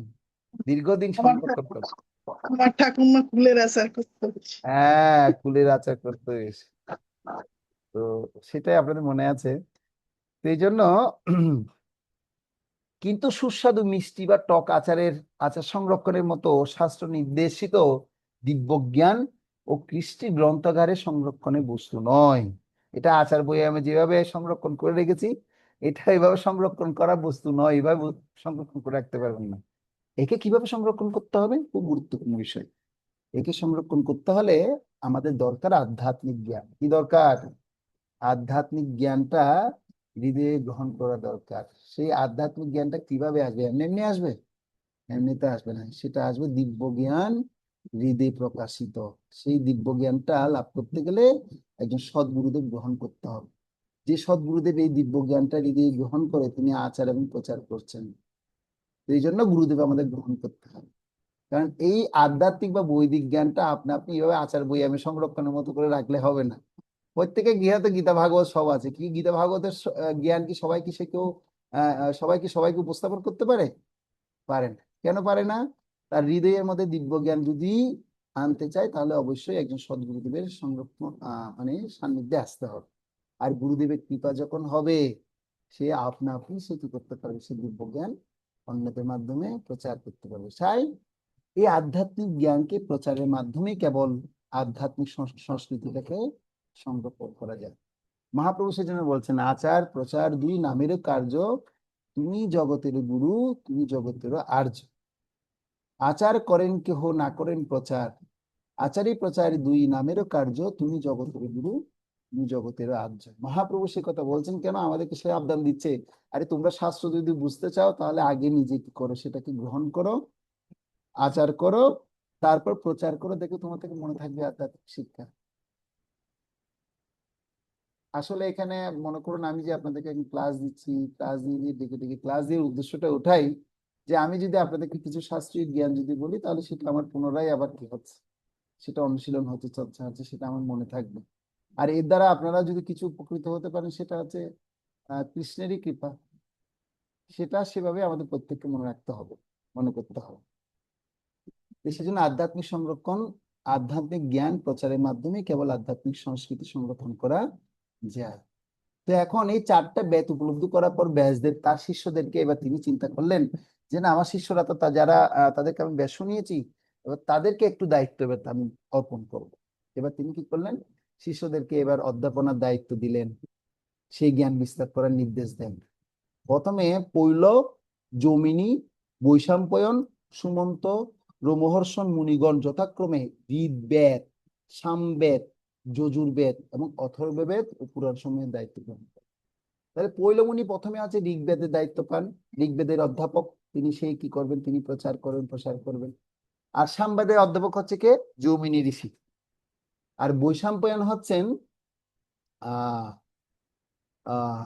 দীর্ঘদিন আমার সংরক্ষণ করবে। আমার ঠাকুমা কুলের আচার করতো। হ্যাঁ, কুলের আচার করতে এসে। তো সেটাই আপনাদের মনে আছে। তো এই জন্য কিন্তু সুস্বাদু মিষ্টি বা টক আচারের আচার সংরক্ষণের মতো শাস্ত্র নির্দেশিত দিব্যজ্ঞান ও কৃষ্টি গ্রন্থাগারে সংরক্ষণের বস্তু নয়। এটা আচার বইয়ে আমি যেভাবে সংরক্ষণ করে রেখেছি, এটা এভাবে সংরক্ষণ করা বস্তু নয়, এভাবে সংরক্ষণ করে রাখতে পারবেন না। একে কিভাবে সংরক্ষণ করতে হবে, খুব গুরুত্বপূর্ণ বিষয়। একে সংরক্ষণ করতে হলে আমাদের দরকার আধ্যাত্মিক জ্ঞান। কি দরকার? আধ্যাত্মিক জ্ঞানটা হৃদয়ে গ্রহণ করা দরকার। সেই আধ্যাত্মিক জ্ঞানটা কিভাবে আসবে? এমনি এমনি আসবে? এমনিতে আসবে না, সেটা আসবে দিব্য জ্ঞান হৃদয়ে প্রকাশিত। সেই দিব্য জ্ঞানটা লাভ করতে গেলে একজন সদ্গুরুদেব গ্রহণ করতে হবে। যে সদ্গুরুদেব এই দিব্য জ্ঞানটা হৃদয়ে গ্রহণ করে তিনি আচার এবং প্রচার করছেন। তো এই জন্য গুরুদেব আমাদের গ্রহণ করতে হবে। কারণ এই আধ্যাত্মিক বা বৈদিক জ্ঞানটা আপনি এভাবে আচার বই আমি সংরক্ষণের মতো করে রাখলে হবে না। প্রত্যেকের গৃহে গীতা ভাগবত সব আছে, কি গীতা ভাগবতের জ্ঞান কি সবাই কি সে কেউ সবাই কি সবাইকে উপস্থাপন করতে পারে? পারে না। কেন পারে না? তার হৃদয়ের মধ্যে দিব্য জ্ঞান যদি আনতে চায়, তাহলে অবশ্যই একজন সদ্গুরুদেবের সংরক্ষণ মানে সান্নিধ্যে আসতে হবে। আর গুরুদেবের কৃপা যখন হবে, সে আপনা আপনি সে কি করতে পারবে, সে দিব্য জ্ঞান অন্যদের মাধ্যমে প্রচার করতে পারবে। তাই এই আধ্যাত্মিক জ্ঞানকে প্রচারের মাধ্যমে কেবল আধ্যাত্মিক সংস্কৃতিটাকে সংরক্ষণ করা যায়। মহাপ্রভু সেজন্য বলছেন, আচার প্রচার দুই নামের কার্য, তুমি জগতের গুরু, তুমি জগতের আর্য। আচার করেন কেহ, না করেন প্রচার, আচারী প্রচার দুই নামেরও কার্য, তুমি জগতের গুরু, তুমি জগতের আর্য। মহাপ্রভু সে কথা বলছেন কেন? আমাদেরকে সে আবদান দিচ্ছে, আরে তোমরা শাস্ত্র যদি বুঝতে চাও তাহলে আগে নিজে কি করো, সেটাকে গ্রহণ করো, আচার করো, তারপর প্রচার করো, দেখো তোমার থেকে মনে থাকবে আধ্যাত্মিক শিক্ষা। আসলে এখানে মনে করুন আমি যে আপনাদেরকে ক্লাস দিচ্ছি, ক্লাস দিয়ে দিয়ে ডেকে ডেকে ক্লাস দিয়ে উদ্দেশ্যটা ওঠাই যে আমি যদি আপনাদেরকে কিছু শাস্ত্রীয় জ্ঞান যদি বলি, তাহলে সেটা আমার পুনরায় আবার কি হচ্ছে, সেটা অনুশীলন হচ্ছে, চর্চা হচ্ছে, সেটা আমার মনে থাকবে। আর এর দ্বারা আপনারা যদি কিছু উপকৃত হতে পারেন, সেটা হচ্ছে কৃষ্ণেরই কৃপা। সেটা সেভাবে আমাদের প্রত্যেককে মনে রাখতে হবে, মনে করতে হবে। তো সেজন্য আধ্যাত্মিক সংরক্ষণ আধ্যাত্মিক জ্ঞান প্রচারের মাধ্যমে কেবল আধ্যাত্মিক সংস্কৃতি সংরক্ষণ করা যায়। তো এখন এই 4টা বেদ উপলব্ধি করার পর ব্যাসদেব তার শিষ্যদেরকে এবার তিনি চিন্তা করলেন যে না, আমার শিষ্যরা তো যারা তাদেরকে আমি বেদ শুনিয়েছি, এবার তাদেরকে একটু দায়িত্ব এবার আমি অর্পণ করব। এবার তিনি কি করলেন, শিষ্যদেরকে এবার অধ্যাপনার দায়িত্ব দিলেন, সেই জ্ঞান বিস্তার করার নির্দেশ দেন। প্রথমে পৈল, জমিনী, বৈশাম্পায়ন, সুমন্ত, রোমহর্ষণ মুনিগণ যথাক্রমে ঋগ্বেদ, সামবেদ, যজুর্বেদ এবং অথর্ববেদ ও পুরাণ সমূহের দায়িত্ব গ্রহণ করেন। তাহলে পৈলমুনি প্রথমে আছে ঋগ্বেদের দায়িত্ব পান, ঋগ্বেদের অধ্যাপক তিনি, সেই কি করবেন, তিনি প্রচার করবেন, প্রসার করবেন। আর সামবেদের অধ্যাপক হচ্ছে কে, জৌমিনী ঋষি। আর বৈশাম্পায়ন হচ্ছেন আহ আহ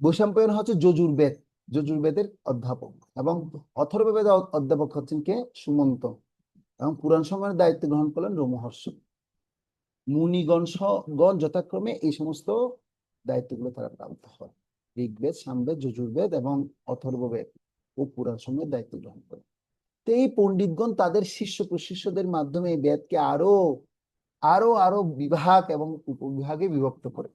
বৈশাম্পায়ন হচ্ছে যজুর্বেদ, যজুর্বেদের অধ্যাপক। এবং অথর্ববেদের অধ্যাপক হচ্ছেন কে, সুমন্ত। এবং পুরাণ সমূহের দায়িত্ব গ্রহণ করলেন রোমহর্ষ। মুনিগণ যথাক্রমে এই সমস্ত দায়িত্বগুলো তারা প্রাপ্ত হয়, ঋগ্বেদ, সামবেদ, যজুর্বেদ এবং অথর্ববেদ ও পুরাণ সমূহের দায়িত্ব গ্রহণ করে। তো এই পণ্ডিতগণ তাদের শিষ্য প্রশিষ্যদের মাধ্যমে এই বেদকে আরো আরো আরো বিভাগ এবং উপবিভাগে বিভক্ত করে।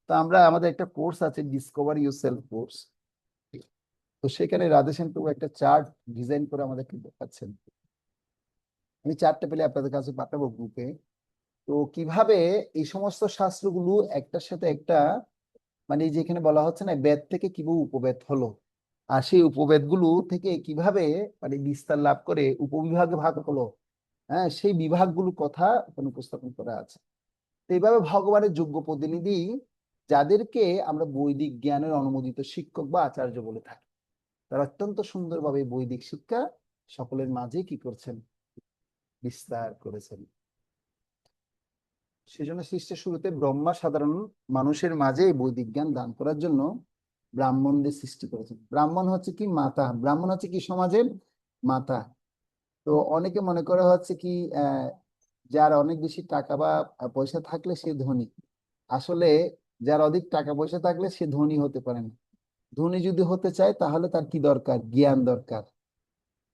তো আমরা আমাদের একটা কোর্স আছে, ডিসকভার ইউরসেলফ কোর্স। তো সেখানে রাধেশ্যাম প্রভু একটা চার্ট ডিজাইন করে আমাদেরকে দেখাচ্ছেন। আমি চার্টটা পেলে আপনাদের কাছে পাঠাবো গ্রুপে। তো কিভাবে এই সমস্ত শাস্ত্রগুলো একটার সাথে একটা, মানে এই যে এখানে বলা হচ্ছে না, বেদ থেকে কিভাবে উপবেদ হলো, আর সেই উপবেদ গুলো থেকে কিভাবে মানে বিস্তার লাভ করে উপবিভাগে ভাগ হলো, হ্যাঁ, সেই বিভাগগুলো কথা এখানে উপস্থাপন করা আছে। তো এইভাবে ভগবানের যোগ্য প্রতিনিধি, যাদেরকে আমরা বৈদিক জ্ঞানের অনুমোদিত শিক্ষক বা আচার্য বলে থাকি, তারা অত্যন্ত সুন্দরভাবে বৈদিক শিক্ষা সকলের মাঝে কি করছেন, বিস্তার করেছেন। সেজন্য সৃষ্টির শুরুতে ব্রহ্মা সাধারণ মানুষের মাঝে এই বৈদিক জ্ঞান দান করার জন্য ব্রাহ্মণদের সৃষ্টি করেছেন। ব্রাহ্মণ হচ্ছে কি, মাতা। ব্রাহ্মণ হচ্ছে কি, সমাজের মাতা। তো অনেকে মনে করা হচ্ছে কি, যার অনেক বেশি টাকা বা পয়সা থাকলে সে ধনী। আসলে যার অধিক টাকা পয়সা থাকলে সে ধনী হতে পারে না। ধনী যদি হতে চায় তাহলে তার কি দরকার, জ্ঞান দরকার।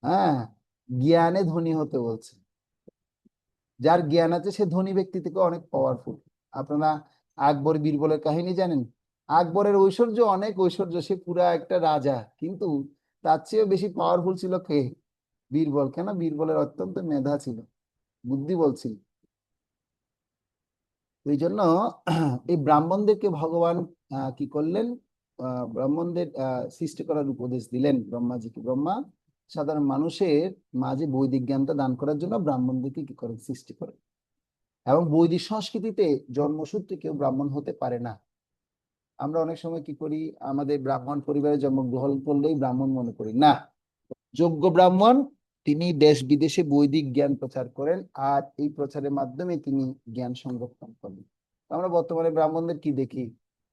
হ্যাঁ, জ্ঞানে ধনী হতে বলছে। যার জ্ঞান আছে সে ধনী ব্যক্তি থেকে অনেক পাওয়ারফুল। আপনারা আকবর বীরবলের কাহিনী জানেন। আকবরের ঐশ্বর্য, অনেক ঐশ্বর্য, সে পুরা একটা রাজা, কিন্তু তার চেয়েও বেশি পাওয়ারফুল ছিল কে, বীরবল। কেন, বীরবলের অত্যন্ত মেধা ছিল, বুদ্ধি বলছিল। এই জন্য এই ব্রাহ্মণদেরকে ভগবান কি করলেন, ব্রাহ্মণদের সৃষ্টি করার উপদেশ দিলেন ব্রহ্মাজিকে। ব্রহ্মা সাধারণ মানুষের মাঝে বৈদিক জ্ঞানটা দান করার জন্য ব্রাহ্মণদেরকে কি করেন, সৃষ্টি করেন। এবং বৈদিক সংস্কৃতিতে জন্মসূত্রে কেউ ব্রাহ্মণ হতে পারে না। আমরা অনেক সময় কি করি, আমাদের ব্রাহ্মণ পরিবারে জন্মগ্রহণ করলেই ব্রাহ্মণ মনে করি না। যোগ্য ব্রাহ্মণ তিনি দেশ বিদেশে বৈদিক জ্ঞান প্রচার করেন, আর এই প্রচারের মাধ্যমে তিনি জ্ঞান সংরক্ষণ করেন। আমরা বর্তমানে ব্রাহ্মণদের কি দেখি,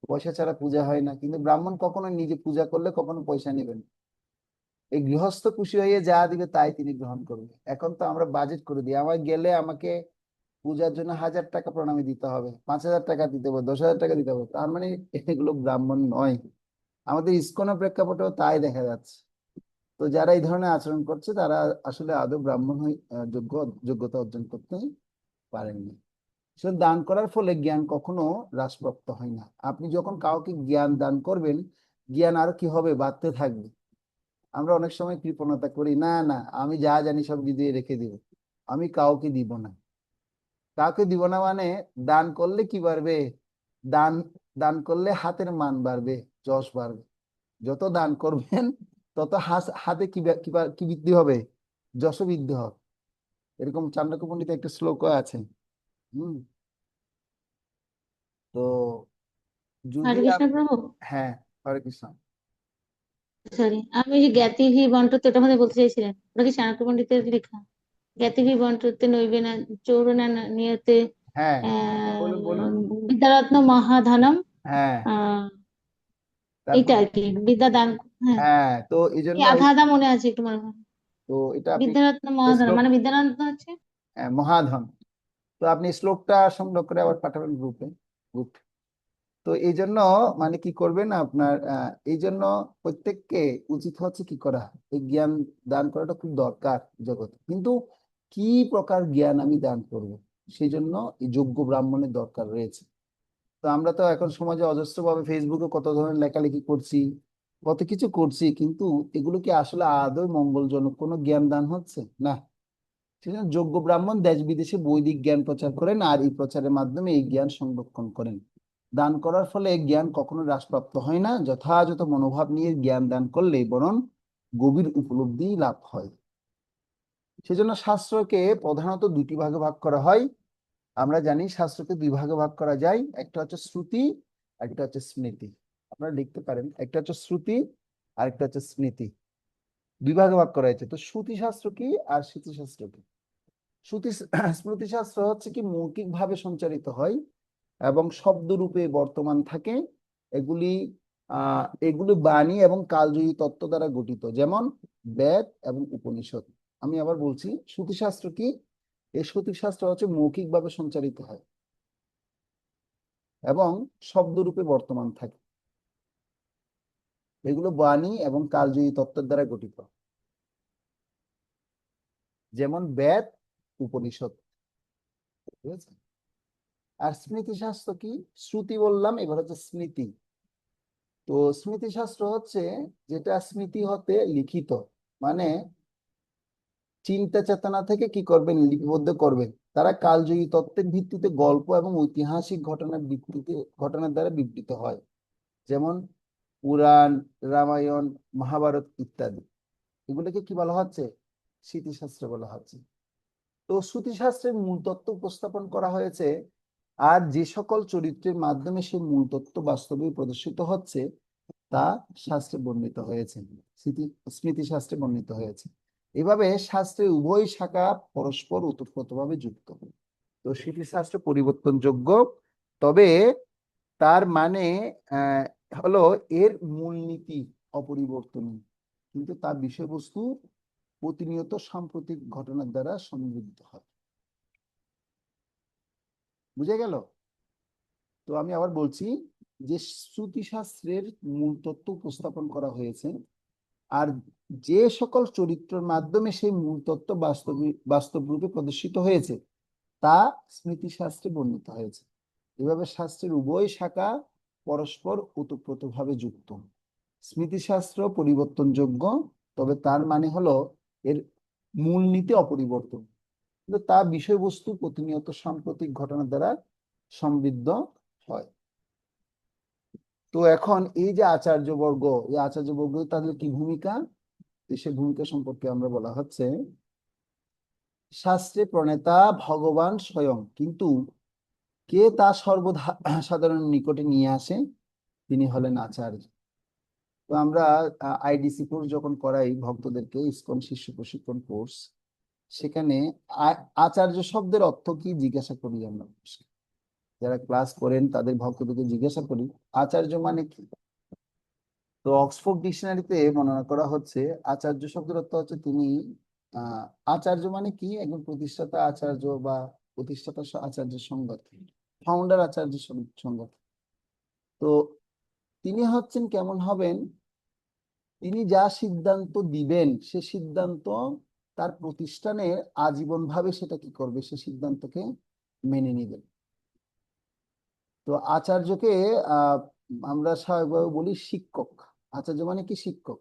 পয়সা ছাড়া পূজা হয় না। কিন্তু ব্রাহ্মণ কখনো নিজে পূজা করলে কখনো পয়সা নেবেন। এই গৃহস্থ খুশি হয়ে যা দিবে তাই তিনি গ্রহণ করবে। এখন তো আমরা বাজেট করে দিই, আমার গেলে আমাকে পূজার জন্য 1000 টাকা প্রণামী দিতে হবে, 5000 টাকা দিতে হবে, 10,000 টাকা দিতে হবে। তার মানে এগুলো ব্রাহ্মণ নয়। আমাদের ইসকনের প্রেক্ষাপটেও তাই দেখা যাচ্ছে। তো যারা এই ধরনের আচরণ করছে তারা আসলে আদৌ ব্রাহ্মণ হয়ে যোগ্যতা অর্জন করতে পারেননি। সে দান করার ফলে জ্ঞান কখনো হ্রাসপ্রাপ্ত হয় না। আপনি যখন কাউকে জ্ঞান দান করবেন, জ্ঞান আর কি হবে, বাড়তে থাকবে। আমরা অনেক সময় কৃপণতা করি, না না আমি যা জানি সব দিয়ে রেখে দিব, আমি কাউকে দিব না। কাউকে দিব না মানে দান করলে কি বাড়বে, দান দান করলে হাতের মান বাড়বে, যশ বাড়বে। যত দান করবেন তত হাতে কি বৃদ্ধি হবে, যশ বৃদ্ধি হবে। এরকম চাণক্য পণ্ডিতের একটা শ্লোক আছে। হম। তো যদি হরে কৃষ্ণ আপনি, প্রভু। হ্যাঁ, হরে কৃষ্ণ। সরি, আমি ওই যে জ্ঞাতিভি বন্টুতে ওটা মধ্যে বলতে চাইছিলেন, ওটা কি চাণক্য পণ্ডিতের লেখা? জ্ঞাতিভি বন্টুতে নইবে না চৌরনা নিয়তে হ্যাঁ, আহ বলুন বলুন। বিদ্যারত্ন মহাধনম। হ্যাঁ, আহ এইটা তারপরে, আর কি, বিদ্যা দান। হ্যাঁ, হ্যাঁ, তো এই এই জন্য আধা আধা মনে আছে একটু, মনে হয়। তো এটা আপনি বিদ্যারত্ন মহাধনম শ্লোক, মানে বিদ্যারত্ন হচ্ছে। মহাধন। তো আপনি শ্লোকটা সংগ্রহ করে আবার পাঠাবেন গ্রুপে। গুড। তো এই জন্য মানে কি করবেন আপনার, এই জন্য প্রত্যেককে উচিত হচ্ছে কি করা, এই জ্ঞান দান করাটা খুব দরকার জগতে। কিন্তু কি প্রকার জ্ঞান আমি দান করব, সেই জন্য এই যোগ্য ব্রাহ্মণের দরকার রয়েছে। তো আমরা তো এখন সমাজে অজস্রভাবে ফেসবুকে কত ধরনের লেখালেখি করছি, কত কিছু করছি, কিন্তু এগুলো কি আসলে আদৌ মঙ্গলজনক কোনো জ্ঞান দান হচ্ছে না। সেজন্য যোগ্য ব্রাহ্মণ দেশ বিদেশে বৈদিক জ্ঞান প্রচার করেন, আর এই প্রচারের মাধ্যমে এই জ্ঞান সংরক্ষণ করেন। দান করার ফলে এই জ্ঞান কখনো হ্রাসপ্রাপ্ত হয় না, যথাযথ মনোভাব নিয়ে জ্ঞান দান করলে বরং গভীর উপলব্ধি লাভ হয়। সেজন্য শাস্ত্রকে প্রধানত দুটি ভাগে ভাগ করা হয়। আমরা জানি শাস্ত্রকে দুই ভাগে ভাগ করা যায়, একটা হচ্ছে শ্রুতি, একটা হচ্ছে স্মৃতি। আপনারা লিখতে পারেন, একটা হচ্ছে শ্রুতি আর একটা হচ্ছে স্মৃতি, দুই ভাগে ভাগ করা হয়েছে। তো শ্রুতি শাস্ত্র কি আর স্মৃতি শাস্ত্র কি? শ্রুতি স্মৃতি শাস্ত্র হচ্ছে কি মৌখিক ভাবে সঞ্চারিত হয় এবং শব্দ রূপে বর্তমান থাকে। এগুলি এগুলি বাণী এবং কালজয়ী তত্ত্ব দ্বারা গঠিত, যেমন বেদ এবং উপনিষদ। আমি আবার বলছি, শ্রুতি শাস্ত্র কি? এই শ্রুতি শাস্ত্র হচ্ছে মৌখিক ভাবে সঞ্চারিত হয় এবং শব্দরূপে বর্তমান থাকে। এগুলো বাণী এবং কালজয়ী তত্ত্বের দ্বারা গঠিত, যেমন বেদ, উপনিষদ। ঠিক আছে? আর স্মৃতি শাস্ত্র কি? শ্রুতি বললাম, এবার হচ্ছে স্মৃতি। তো স্মৃতি শাস্ত্র হচ্ছে যেটা স্মৃতি হতে লিখিত, মানে চিন্তা চেতনা থেকে কি করবেন, লিপিবদ্ধ করবেন। তারা কালজয়ী তত্ত্বের ভিত্তিতে গল্প এবং ঐতিহাসিক ঘটনার দ্বারা বিবৃত হয়, যেমন পুরাণ, রামায়ণ, মহাভারত ইত্যাদি। এগুলোকে কি বলা হচ্ছে? স্মৃতিশাস্ত্র বলা হচ্ছে। তো শ্রুতিশাস্ত্রের মূল তত্ত্ব উপস্থাপন করা হয়েছে, আর যে সকল চরিত্রের মাধ্যমে সেই মূল তত্ত্ব বাস্তবে প্রদর্শিত হচ্ছে তা শাস্ত্রে বর্ণিত হয়েছে, স্মৃতিশাস্ত্রে বর্ণিত হয়েছে। এভাবে শাস্ত্রের উভয় শাখা পরস্পর ওতপ্রোতভাবে যুক্ত। তো স্মৃতিশাস্ত্র পরিবর্তনযোগ্য, তবে তার মানে আহ, হলো এর মূলনীতি অপরিবর্তনীয়, কিন্তু তার বিষয়বস্তু প্রতিনিয়ত সাম্প্রতিক ঘটনার দ্বারা সমৃদ্ধ হয়। বুঝে গেল? তো আমি আবার বলছি যে শ্রুতিশাস্ত্রের মূল তত্ত্ব উপস্থাপন করা হয়েছে, আর যে সকল চরিত্রের মাধ্যমে সেই মূল তত্ত্ব বাস্তব রূপে প্রদর্শিত হয়েছে তা স্মৃতিশাস্ত্রে বর্ণিত হয়েছে। এভাবে শাস্ত্রের উভয় শাখা পরস্পর ওতপ্রোতভাবে যুক্ত। স্মৃতিশাস্ত্র পরিবর্তনযোগ্য, তবে তার মানে হলো এর মূলনীতি অপরিবর্তন, কিন্তু তার বিষয়বস্তু প্রতিনিয়ত সাম্প্রতিক ঘটনার দ্বারা সমৃদ্ধ হয়। তো এখন এই যে আচার্যবর্গ, এই আচার্যবর্গ তাদের কি ভূমিকা? সে ভূমিকা সম্পর্কে আমরা বলা হচ্ছে, শাস্ত্রে প্রণেতা ভগবান স্বয়ং, কিন্তু কে তা সর্বদা সাধারণ নিকটে নিয়ে আসে? তিনি হলেন আচার্য। তো আমরা আইডিসি কোর্স যখন করাই ভক্তদেরকে, ইসকন শিষ্য প্রশিক্ষণ কোর্স, সেখানে আচার্য শব্দের অর্থ কি জিজ্ঞাসা করি আমরা। যারা ক্লাস করেন তাদের ভক্তদেরকে জিজ্ঞাসা করি আচার্য মানে কি। তো অক্সফোর্ড ডিকশনারিতে বর্ণনা করা হচ্ছে, আচার্য শব্দের অর্থ হচ্ছে তিনি আহ আচার্য মানে কি, একজন প্রতিষ্ঠাতা আচার্য বা প্রতিষ্ঠাতা আচার্য সংগত, ফাউন্ডার আচার্য সংগত। তো তিনি হচ্ছেন কেমন হবেন? তিনি যা সিদ্ধান্ত দিবেন সে সিদ্ধান্ত তার প্রতিষ্ঠানে আজীবন ভাবে সেটা কি করবে, সে সিদ্ধান্তকে মেনে নিবেন। তো আচার্যকে আহ আমরা স্বাভাবিকভাবে বলি শিক্ষক। আচার্য মানে কি? শিক্ষক।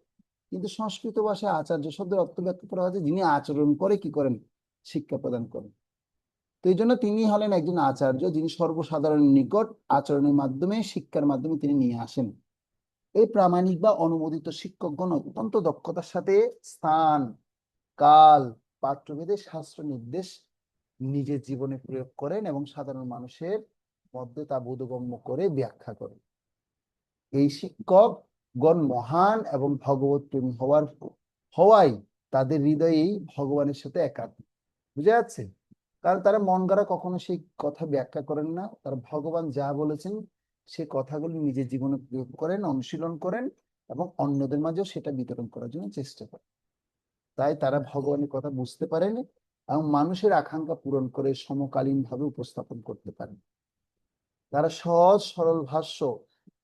কিন্তু সংস্কৃত ভাষায় আচার্য শব্দের অর্থ ব্যাখ্যা করা হয়েছে যিনি আচরণ করে কি করেন, শিক্ষা প্রদান করেন। তো এই জন্য তিনি হলেন একজন আচার্য, যিনি সর্বসাধারণের নিকট আচরণের মাধ্যমে, শিক্ষার মাধ্যমে তিনি নিয়ে আসেন। এই প্রামাণিক বা অনুমোদিত শিক্ষকগণ অত্যন্ত দক্ষতার সাথে স্থান, কাল, পাত্রভেদে শাস্ত্র নির্দেশ নিজের জীবনে প্রয়োগ করেন এবং সাধারণ মানুষের মধ্যে তা বোধগম্য করে ব্যাখ্যা করেন। এই শিক্ষকগণ মহান এবং ভগবত প্রেমী হওয়ায় তাদের হৃদয়েই ভগবানের সাথে একাত্ম। বুঝা যাচ্ছে? কারণ তারা মন গড়া কখনো সেই কথা ব্যাখ্যা করেন না, তারা ভগবান যা বলেছেন সে কথাগুলি নিজের জীবনে প্রয়োগ করেন, অনুশীলন করেন এবং অন্যদের মাঝেও সেটা বিতরণ করার জন্য চেষ্টা করেন। তাই তারা ভগবানের কথা বুঝতে পারেন এবং মানুষের আকাঙ্ক্ষা পূরণ করে সমকালীন ভাবে উপস্থাপন করতে পারেন। তারা সহজ সরল ভাষ্য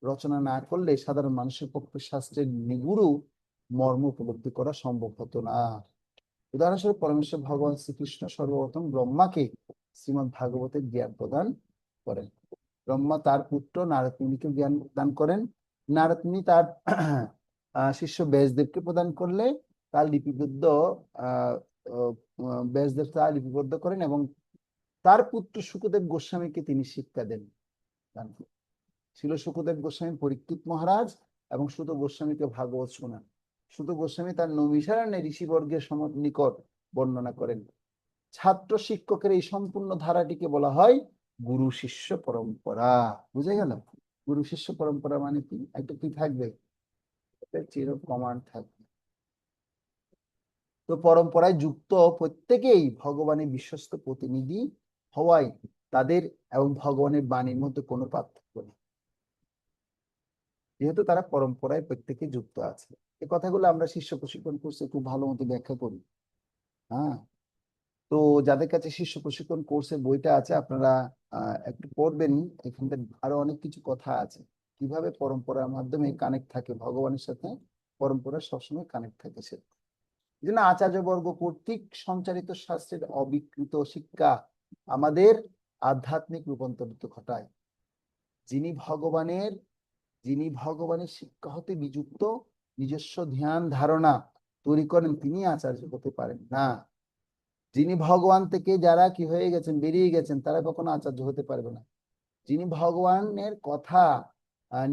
রচনা না করলে সাধারণ মানুষের পক্ষে শাস্ত্রের নিগুড় মর্ম উপলব্ধি করা সম্ভব হতো না। উদাহরণস্বরূপ পরমেশ্বর ভগবান শ্রীকৃষ্ণ সর্বপ্রথম ব্রহ্মাকে শ্রীমদ্ ভাগবতের জ্ঞান প্রদান করেন। ব্রহ্মা তার পুত্র নারদ মুনিকে জ্ঞান দান করেন। নারদ মুনি তার শিষ্য ব্যাসদেবকে প্রদান করলে তার লিপিবদ্ধ আহ ব্যাসদেব তা লিপিবদ্ধ করেন এবং তার পুত্র শুকদেব গোস্বামীকে তিনি শিক্ষা দেন। ছিল শুকদেব গোস্বামী পরীক্ষিত মহারাজ এবং সুত গোস্বামীকে ভাগবত শোনান। সুত গোস্বামী তার নৈমিষারণ্যে ঋষিবর্গের নিকট বর্ণনা করেন। ছাত্র শিক্ষকের এই সম্পূর্ণ ধারাটিকে বলা হয় গুরু শিষ্য পরম্পরা। বুঝে গেল? গুরু শিষ্য পরম্পরা মানে কি? একটা কি থাকবে? চির প্রমাণ থাকবে। তো পরম্পরায় যুক্ত প্রত্যেকেই ভগবানের বিশ্বস্ত প্রতিনিধি হওয়ায় তাদের এবং ভগবানের বাণীর মধ্যে কোনো পার্থক্য নেই, যেহেতু তারা পরম্পরায় প্রত্যেকে যুক্ত আছে। এই কথাগুলো আমরা শিষ্য প্রশিক্ষণ কোর্সে খুব ভালো মতো ব্যাখ্যা করি। হ্যাঁ, তো যাদের কাছে শিষ্য প্রশিক্ষণ কোর্সের বইটা আছে আপনারা একটু পড়বেন। এখানটা আরো অনেক কিছু কথা আছে, কিভাবে পরম্পরার মাধ্যমে কানেক্ট থাকে ভগবানের সাথে, পরম্পরা সবসময় কানেক্ট থাকে। সে এই জন্য আচার্যবর্গ কর্তৃক সঞ্চারিত শাস্ত্রের অবিকৃত শিক্ষা আমাদের আধ্যাত্মিক রূপান্তরিত ঘটায়। যিনি ভগবানের শিক্ষা হতে বিযুক্ত নিজস্ব ধ্যান ধারণা তৈরি করেন তিনি আচার্য হতে পারেন না। যিনি ভগবান থেকে যারা কি হয়ে গেছেন, বেরিয়ে গেছেন, তারা কখনো আচার্য হতে পারবে না। যিনি ভগবানের কথা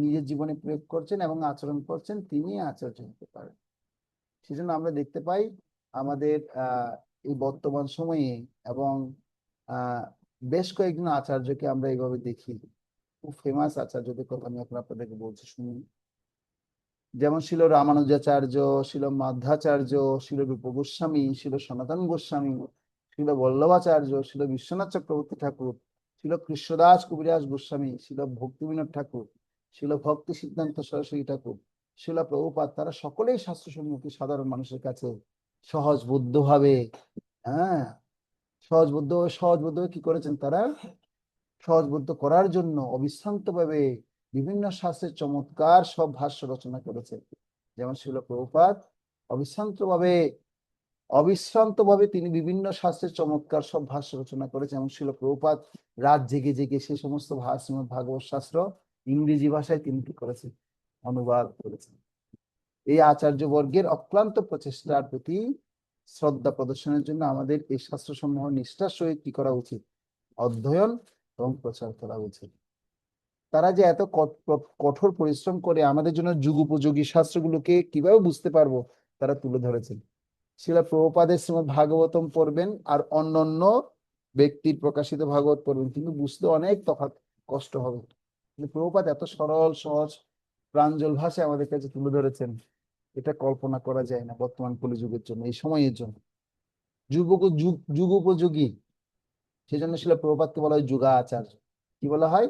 নিজের জীবনে প্রয়োগ করছেন এবং আচরণ করছেন তিনি আচার্য হতে পারেন। সেজন্য আমরা দেখতে পাই আমাদের এই বর্তমান সময়ে এবং বেশ কয়েকজন আচার্যকে আমরা এইভাবে দেখি। খুব ফেমাস আচার্যদের কথা আমি এখন আপনাদেরকে বলছি, শুনুন। যেমন ছিল রামানুজাচার্য, ছিল মাধ্বাচার্য, ছিল রূপ গোস্বামী, ছিল সনাতন গোস্বামী, ছিল বল্লভাচার্য, ছিল বিশ্বনাথ চক্রবর্তী ঠাকুর, ছিল কৃষ্ণদাস কবিরাজ গোস্বামী, ছিল ভক্তিবিনোদ ঠাকুর, ছিল ভক্তি সিদ্ধান্ত সরস্বতী ঠাকুর, ছিল প্রভুপাদ। তারা সকলেই শাস্ত্রসম্মুখী সাধারণ মানুষের কাছে সহজবোধ্য ভাবে, হ্যাঁ, সহজবোধ্য কি করেছেন তারা? সহজবোধ্য করার জন্য অবিশ্রান্ত ভাবে বিভিন্ন শাস্ত্রের চমৎকার সব ভাষ্য রচনা করেছে। যেমন ছিল প্রভুপাদ অবিশ্রান্ত ভাবে তিনি বিভিন্ন শাস্ত্রের চমৎকার সব ভাষ্য রচনা করেছেন। এবং ছিল প্রভুপাদ রাত জেগে জেগে সে সমস্ত শ্রীমদ্ ভাগবত শাস্ত্র ইংরেজি ভাষায় তিনি কি করেছেন? অনুবাদ করেছেন। এই আচার্যবর্গের অক্লান্ত প্রচেষ্টার প্রতি শ্রদ্ধা প্রদর্শনের জন্য আমাদের এই শাস্ত্রসমূহ নিষ্ঠার সহিত কি করা উচিত? অধ্যয়ন এবং প্রচার করা উচিত। তারা যে এত কঠোর পরিশ্রম করে আমাদের জন্য যুগোপযোগী শাস্ত্রগুলোকে কিভাবে বুঝতে পারবো তারা তুলে ধরেছেন। শিলা প্রভুপাদের শ্রীমদ্ ভাগবতম পড়বেন আর অন্যান্য ব্যক্তির প্রকাশিত ভাগবত পড়বেন, কিন্তু বুঝতে অনেক তফাৎ, কষ্ট হবে। কিন্তু প্রভুপাদ এত সরল সহজ প্রাঞ্জল ভাষায় আমাদের কাছে তুলে ধরেছেন, এটা কল্পনা করা যায় না বর্তমান কলিযুগের জন্য, এই সময়ের জন্য যুগোপযোগী। সেই জন্য শিলা প্রভুপাদকে বলা হয় যুগাচার্য। কি বলা হয়?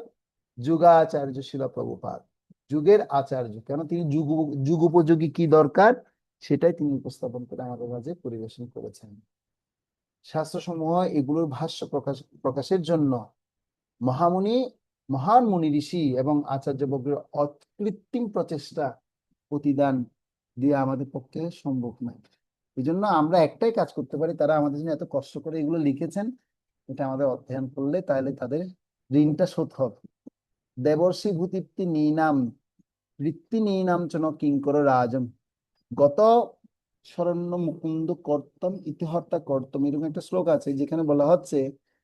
যুগাচার্য শিলা প্রভুপাদ, যুগের আচার্য। কেন? তিনি যুগোপযোগী কি দরকার সেটাই তিনি উপস্থাপন করে আমাদের মাঝে পরিবেশন করেছেন। শাস্ত্রসমূহ এগুলোর ভাষ্য প্রকাশের জন্য মহান মুনি ঋষি এবং আচার্যবর্গের অকৃত্রিম প্রচেষ্টা প্রতিদান দিয়ে আমাদের পক্ষে সম্ভব নয়। এই জন্য আমরা একটাই কাজ করতে পারি, তারা আমাদের জন্য এত কষ্ট করে এগুলো লিখেছেন, এটা আমাদের অধ্যয়ন করলে তাহলে তাদের ঋণটা শোধ হবে। দেবর্ষি ভূতৃপ্তি নীনাম বৃত্তি নীনাম চন কিঙ্কর রাজম গত শরণ্য মুকুন্দ কর্তম ইতিহর্তা কর্তম, এরকম একটা শ্লোক আছে যেখানে বলা হচ্ছে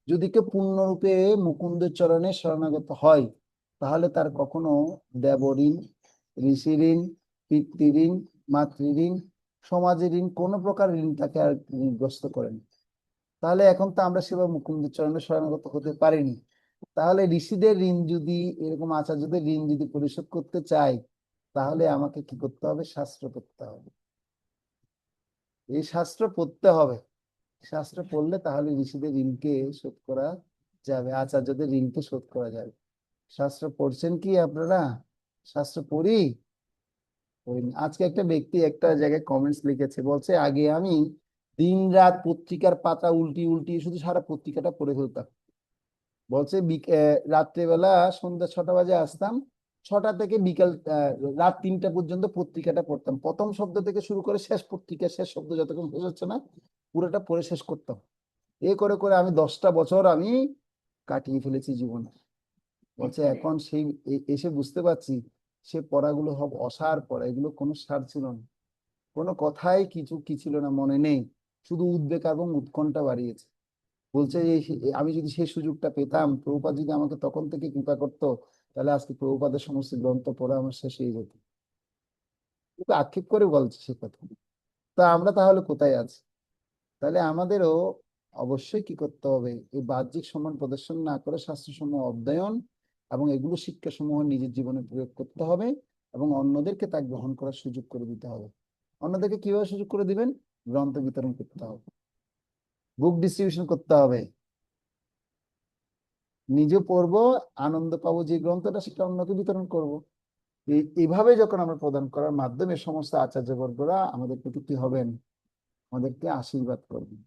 যদি কেউ পূর্ণরূপে মুকুন্দের চরণে শরণাগত হয় তাহলে তার কখনো দেবঋণ, ঋষি ঋণ, পিতৃঋণ, মাতৃঋণ, সমাজের ঋণ, কোনো প্রকার ঋণ তাকে আর ঋণগ্রস্ত করেনি। তাহলে এখন তো আমরা সেভাবে মুকুন্দের চরণে শরণাগত হতে পারিনি, তাহলে ঋষিদের ঋণ যদি, এরকম আচার্যদের ঋণ যদি পরিশোধ করতে চাই তাহলে আমাকে কি করতে হবে? শাস্ত্র পড়তে হবে। এই শাস্ত্র পড়তে হবে, শাস্ত্র পড়লে তাহলে ঋষিদের ঋণকে শোধ করা যাবে, আচার্যদের ঋণকে শোধ করা যাবে। শাস্ত্র পড়ছেন কি আপনারা? শাস্ত্র পড়ি? আজকে একটা ব্যক্তি একটা জায়গায় কমেন্টস লিখেছে, বলছে আগে আমি দিন রাত পত্রিকার পাতা উল্টি উল্টি শুধু সারা পত্রিকাটা পড়ে ফেলতাম। বলছে রাত্রেবেলা সন্ধ্যা 6টা বাজে আসতাম, 6টা থেকে বিকাল রাত 3টা পর্যন্ত পত্রিকাটা পড়তাম, প্রথম শব্দ থেকে শুরু করে শেষ পত্রিকা শেষ শব্দ যতক্ষণ শেষ হচ্ছে না পুরোটা পড়ে শেষ করতাম। এ করে করে আমি 10টা বছর আমি কাটিয়ে ফেলেছি জীবনে। বলছে এখন সেই এসে বুঝতে পারছি সে পড়াগুলো সব অসার পড়া, এগুলো কোনো সার ছিল না, কোনো কথাই কিছু কি ছিল না, মনে নেই, শুধু উদ্বেগ এবং উৎকণ্ঠা বাড়িয়েছে। বলছে আমি যদি সেই সুযোগটা পেতাম, প্রভুপাদ যদি আমাকে তখন থেকে কৃপা করতো, তাহলে আজকে প্রভুপাদের সমস্ত গ্রন্থ পড়া আমার শেষ হয়ে যেত। কিন্তু আক্ষেপ করে বলছে সে কথা। তা আমরা তাহলে কোথায় আছি? তাহলে আমাদেরও অবশ্যই কি করতে হবে, এই বাহ্যিক সম্মান প্রদর্শন না করে শাস্ত্রসমূহ অধ্যয়ন এবং এগুলো শিক্ষাসমূহ নিজের জীবনে প্রয়োগ করতে হবে এবং অন্যদেরকে তা গ্রহণ করার সুযোগ করে দিতে হবে। অন্যদেরকে কিভাবে সুযোগ করে দিবেন? গ্রন্থ বিতরণ করতে হবে, বুক ডিস্ট্রিবিউশন করতে হবে। নিজে পড়বো, আনন্দ পাবো যে গ্রন্থটা, সেটা অন্যকে বিতরণ করব। এইভাবে যখন আমরা প্রদান করার মাধ্যমে সমস্ত আচার্যবর্গরা আমাদের প্রতি কি হবেন? আমাদেরকে আশীর্বাদ করবেন।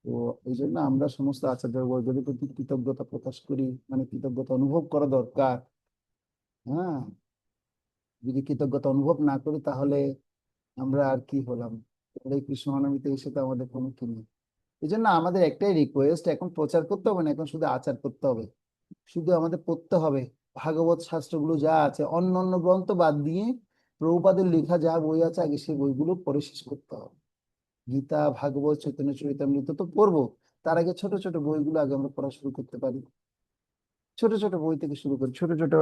তো এই জন্য আমরা সমস্ত আচার্যবর্গদের প্রতি কৃতজ্ঞতা প্রকাশ করি, মানে কৃতজ্ঞতা অনুভব করা দরকার। হ্যাঁ, যদি কৃতজ্ঞতা অনুভব না করি তাহলে আমরা আর কি হলাম? এই কৃষ্ণ মহানবীতে এসে তো আমাদের কোনো কি নেই। এই জন্য আমাদের একটাই রিকোয়েস্ট, এখন প্রচার করতে হবে না, এখন শুধু আচার করতে হবে। শুধু আমাদের পড়তে হবে ভাগবত শাস্ত্রগুলো যা আছে, অন্য অন্য গ্রন্থ বাদ দিয়ে প্রভুপাদের লেখা যা বই আছে আগে সেই বইগুলো পড়ে শেষ করতে হবে। গীতা, ভাগবত, চৈতন্য চরিতামৃত তো পড়বো, তার আগে ছোট ছোট বইগুলো আগে আমরা পড়া শুরু করতে পারি। ছোট ছোট বই থেকে শুরু করি, ছোট ছোট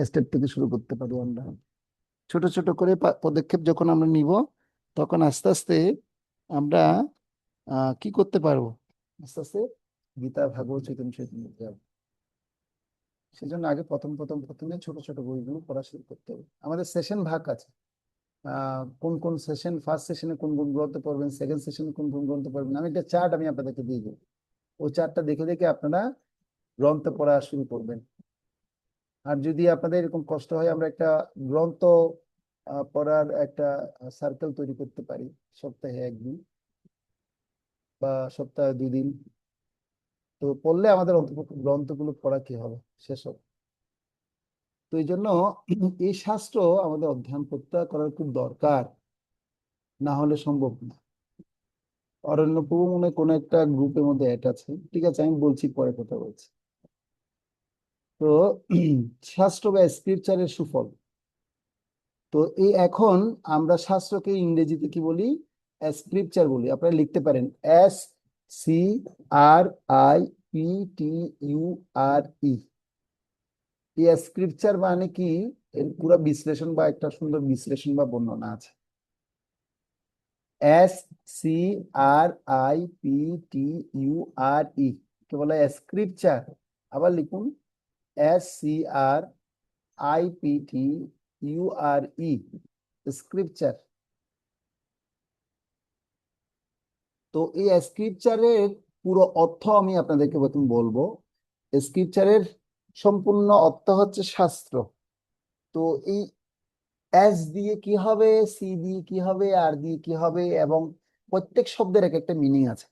স্টেপ থেকে শুরু করতে পারি আমরা। ছোট ছোট করে পদক্ষেপ যখন আমরা নিব, তখন আস্তে আস্তে আমরা কি করতে পারবো? আস্তে আস্তে গীতা, ভাগবত, চৈতন্য চরিতামৃত যাবো। সেজন্য আগে প্রথমে ছোট ছোট বইগুলো পড়া শুরু করতে হবে। আমাদের সেশন ভাগ আছে, কোন কোন সেশন, ফার্স্ট সেশনে কোন কোন গ্রন্থ পড়বেন, সেকেন্ড সেশনে কোন কোন গ্রন্থ পড়বেন, আমি একটা চার্ট আমি আপনাদেরকে দিয়ে দেবো। ওই চার্টটা দেখে দেখে আপনারা গ্রন্থ পড়া শুরু করবেন। আর যদি আপনাদের এরকম কষ্ট হয়, আমরা একটা গ্রন্থ পড়ার একটা সার্কেল তৈরি করতে পারি, সপ্তাহে একদিন বা সপ্তাহে 2 দিন। তো পড়লে আমাদের অন্তত গ্রন্থগুলো পড়া কি হবে, শেষ হবে। তো এই জন্য এই শাস্ত্র আমাদের অধ্যয়ন করতে করার খুব দরকার, না হলে সম্ভব না। অরণ্যপ্রভু মনে হয় কোনো একটা গ্রুপের মধ্যে অ্যাড আছে, ঠিক আছে, আমি বলছি, পরে কথা বলছি। তো শাস্ত্র বা স্ক্রিপচারের সুফল। তো এই এখন আমরা শাস্ত্রকে ইংরেজিতে কি বলি? স্ক্রিপচার বলি। আপনারা লিখতে পারেন SCRIPTURE। এই স্ক্রিপচার মানে কি? এর পুরো বিশ্লেষণ বা একটা সুন্দর বিশ্লেষণ বা বর্ণনা আছে। SCRIPTURE কে বলা হয় স্ক্রিপচার। আবার লিখুন SCRIPTURE, স্ক্রিপচার। তো এই স্ক্রিপচারের পুরো অর্থ আমি আপনাদেরকে প্রথম বলবো। স্ক্রিপচারের সম্পূর্ণ অর্থ হচ্ছে শাস্ত্র। তো এই এস দিয়ে কি হবে, সি দিয়ে কি হবে, আর দিয়ে কি হবে, এবং প্রত্যেক শব্দের এক একটা মিনিং আছে।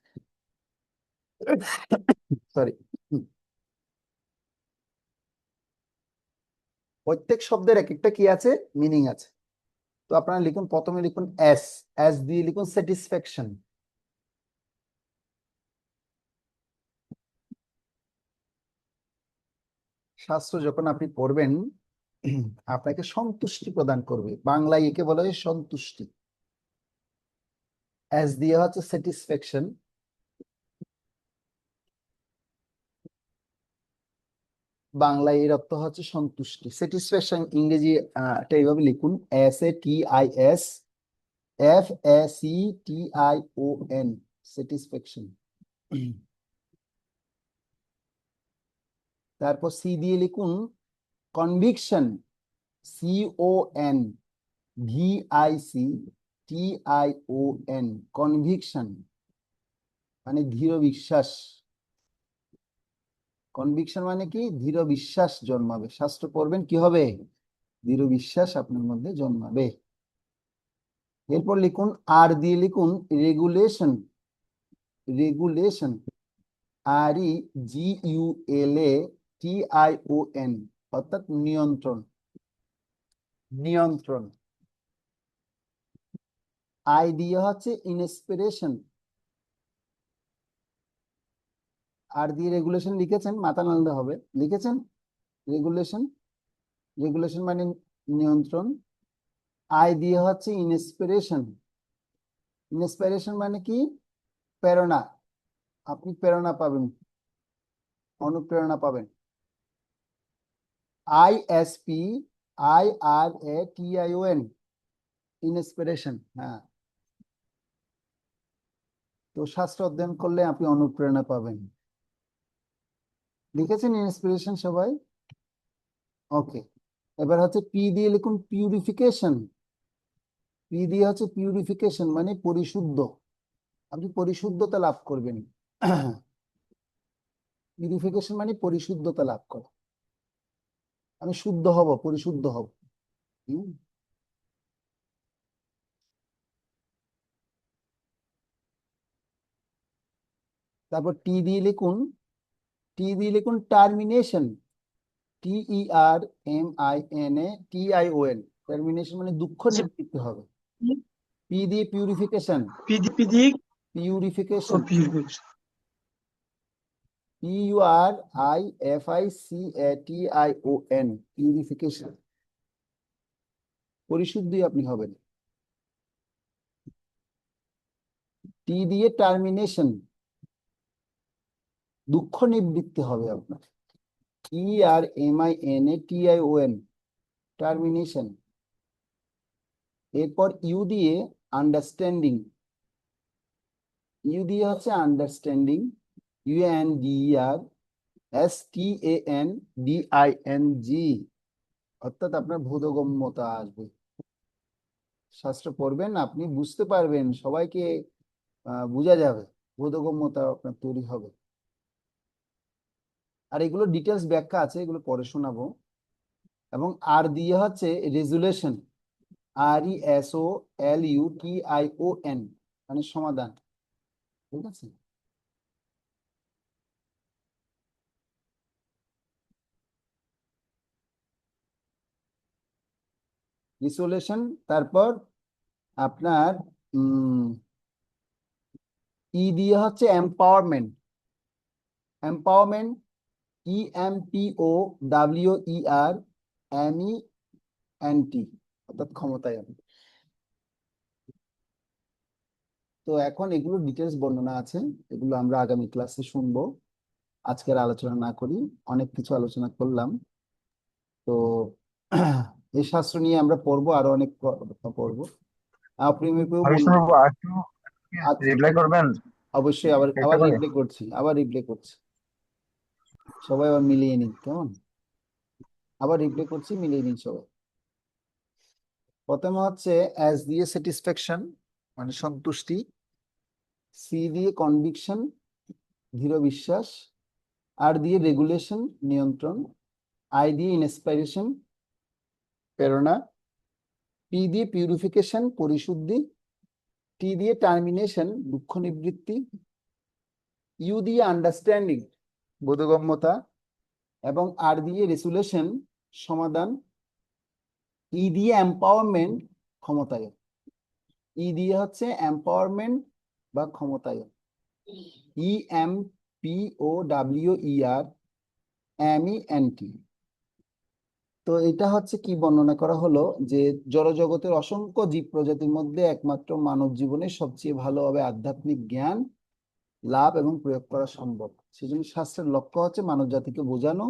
সরি, প্রত্যেক শব্দের এক একটা কি আছে, মিনিং আছে। তো আপনারা লিখুন, প্রথমে লিখুন এস। এস দিয়ে লিখুন স্যাটিসফ্যাকশন। শাস্ত্র যখন আপনি পড়বেন, আপনাকে সন্তুষ্টি প্রদান করবে, বাংলায় একে বলা হয় সন্তুষ্টি। এস দিয়ে হচ্ছে স্যাটিসফ্যাকশন, বাংলায় এর অর্থ হচ্ছে সন্তুষ্টি। স্যাটিসফ্যাকশন ইংরেজি এটা এইভাবে লিখুন SATISFACTION, স্যাটিসফ্যাকশন। তারপর সি দিয়ে লিখুন কনভিকশন, CONVICTION, কনভিকশন মানে দৃঢ় বিশ্বাস। কনভিকশন মানে কি? দৃঢ় বিশ্বাস জন্মাবে। শাস্ত্র পড়বেন কি হবে? দৃঢ় বিশ্বাস আপনার মধ্যে জন্মাবে। এরপর লিখুন আর দিয়ে লিখুন রেগুলেশন। রেগুলেশন, REGULATION, অর্থাৎ নিয়ন্ত্রণ। নিয়ন্ত্রণ। আই দিয়ে হচ্ছে ইন্সপিরেশন। আর দিয়ে রেগুলেশন লিখেছেন, মাথা নাড়লে হবে, লিখেছেন রেগুলেশন, রেগুলেশন মানে নিয়ন্ত্রণ। আই দিয়ে হচ্ছে ইন্সপিরেশন, ইন্সপিরেশন মানে কি, প্রেরণা, আপনি প্রেরণা পাবেন, অনুপ্রেরণা পাবেন। ISP, IRATION, inspiration. হ্যাঁ, তো শাস্ত্র অধ্যয়ন করলে আপনি অনুপ্রেরণা পাবেন। লিখেছেন ইন্সপিরেশন সবাই? ওকে, এবার হচ্ছে পি দিয়ে লিখুন পিউরিফিকেশন। পি দিয়ে হচ্ছে পিউরিফিকেশন মানে পরিশুদ্ধ, আপনি পরিশুদ্ধতা লাভ করবেন। পিউরিফিকেশন মানে পরিশুদ্ধতা লাভ করা, আমি শুদ্ধ হব, পরিশুদ্ধ হব। হুম। তারপর টি দিয়ে লিখুন টার্মিনেশন, TERMINATION, টার্মিনেশন মানে দুঃখ নিবৃত্তি হবে। পি দিয়ে পিউরিফিকেশন, পিদি পিউরিফিকেশন, পিউরিফিকেশন। PURIFICATION, পিউরিফিকেশন, পরিশুদ্ধি আপনি হবেন। টি দিয়ে টার্মিনেশন, দুঃখ নিবৃত্তি হবে আপনার, TERMINATION, টার্মিনেশন। এরপর ইউ দিয়ে আন্ডারস্ট্যান্ডিং, ইউ দিয়ে হচ্ছে আন্ডারস্ট্যান্ডিং, UNDERSTANDING, অর্থাৎ আপনার বোধগম্যতা আসবে, শাস্ত্র পড়বেন আপনি বুঝতে পারবেন, সবাইকে বোঝা যাবে, বোধগম্যতা আপনার তৈরি হবে। আর এগুলো ডিটেলস ব্যাখ্যা আছে, এগুলো পরে শোনাবো। এবং আর দিয়ে হচ্ছে রেজুলেশন, RESOLUTION, মানে সমাধান, ঠিক আছে। রিসোলেশন, তারপর আপনার ই দিয়ে হচ্ছে এম্পাওয়ারমেন্ট, এম্পাওয়ারমেন্ট, EMPOWERMENT, অর্থাৎ ক্ষমতায়ন। তো এখন এগুলো ডিটেলস বর্ণনা আছে, এগুলো আমরা আগামী ক্লাসে শুনবো, আজকের আলোচনা না করি, অনেক কিছু আলোচনা করলাম। তো এই শাস্ত্র নিয়ে আমরা পড়বো, আরো অনেক পড়বো। আপনি বিষ্ণু একটু আচ্ছা, রিপ্লাই করবেন অবশ্যই, আবার চেষ্টা আবার করে। রিপ্লাই করছি, আবার রিপ্লাই করছি, সবাই আবার মিলিয়ে নিন কেমন, আবার রিপ্লাই করছি, মিলিয়ে নিন সবাই। প্রথমে হচ্ছে এস দিয়ে স্যাটিসফ্যাকশন মানে সন্তুষ্টি, সি দিয়ে কনভিকশন দৃঢ় বিশ্বাস, আর দিয়ে রেগুলেশন নিয়ন্ত্রণ, আই দিয়ে ইন্সপিরেশন প্রেরণা, পি দিয়ে পিউরিফিকেশন পরিশুদ্ধি, টি দিয়ে টার্মিনেশন দুঃখ নিবৃত্তি, ইউ দিয়ে আন্ডারস্ট্যান্ডিং বোধগম্যতা, এবং আর দিয়ে রেসুলেশন সমাধান, ই দিয়ে এম্পাওয়ারমেন্ট ক্ষমতায়ন, ই দিয়ে হচ্ছে এম্পাওয়ারমেন্ট বা ক্ষমতায়ন, EMPOWERMENT। তো এটা হচ্ছে কি বর্ণনা করা হলো যে জড়জগতের অসংখ্য জীব প্রজাতির মধ্যে একমাত্র মানব জীবনে সবচেয়ে ভালোভাবে আধ্যাত্মিক জ্ঞান লাভ এবং প্রয়োগ করা সম্ভব। সেজন্য শাস্ত্রের লক্ষ্য হচ্ছে মানব জাতিকে বোঝানো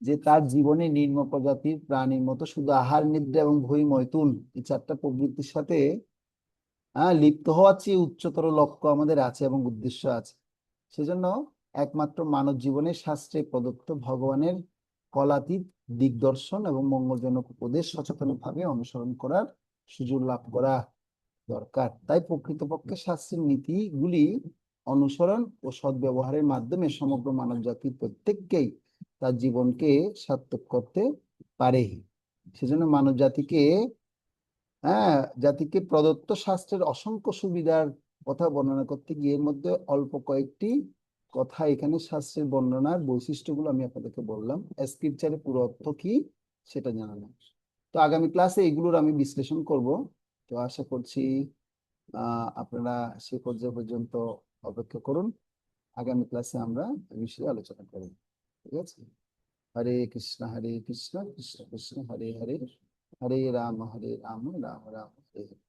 যে তার জীবনে নিম্ন প্রজাতির প্রাণীর মতো শুধু আহার নিদ্রা এবং ভোই মৈথুন এই চারটা প্রবৃত্তির সাথে লিপ্ত হওয়ার চেয়ে উচ্চতর লক্ষ্য আমাদের আছে এবং উদ্দেশ্য আছে। সেজন্য একমাত্র মানব জীবনে শাস্ত্রে প্রদত্ত ভগবানের কলাতীত দিগদর্শন এবং মঙ্গলজনক উপদেশ সচেতনভাবে অনুসরণ করার সুযোগ লাভ করা দরকার। তাই প্রকৃতপক্ষে শাস্ত্রের নীতিগুলি অনুসরণ ও সদ্ব্যবহারের মাধ্যমে সমগ্র মানব জাতির প্রত্যেককেই তার জীবনকে সার্থক করতে পারে। সেজন্য মানব জাতিকে প্রদত্ত শাস্ত্রের অসংখ্য সুবিধার কথা বর্ণনা করতে গিয়ে এর মধ্যে অল্প কয়েকটি কথা এখানে শাস্ত্রের বর্ণনার বৈশিষ্ট্যগুলো আমি আপনাদেরকে বললাম, স্ক্রিপচারের পুরো অর্থ কি সেটা জানালাম। তো আগামী ক্লাসে এগুলোর আমি বিশ্লেষণ করব। তো আশা করছি আপনারা সে পর্যায় পর্যন্ত অপেক্ষা করুন। আগামী ক্লাসে আমরা এই বিষয়ে আলোচনা করব। ঠিক আছে? হরে কৃষ্ণ কৃষ্ণ কৃষ্ণ হরে হরে, হরে রাম রাম রাম হরে হরে।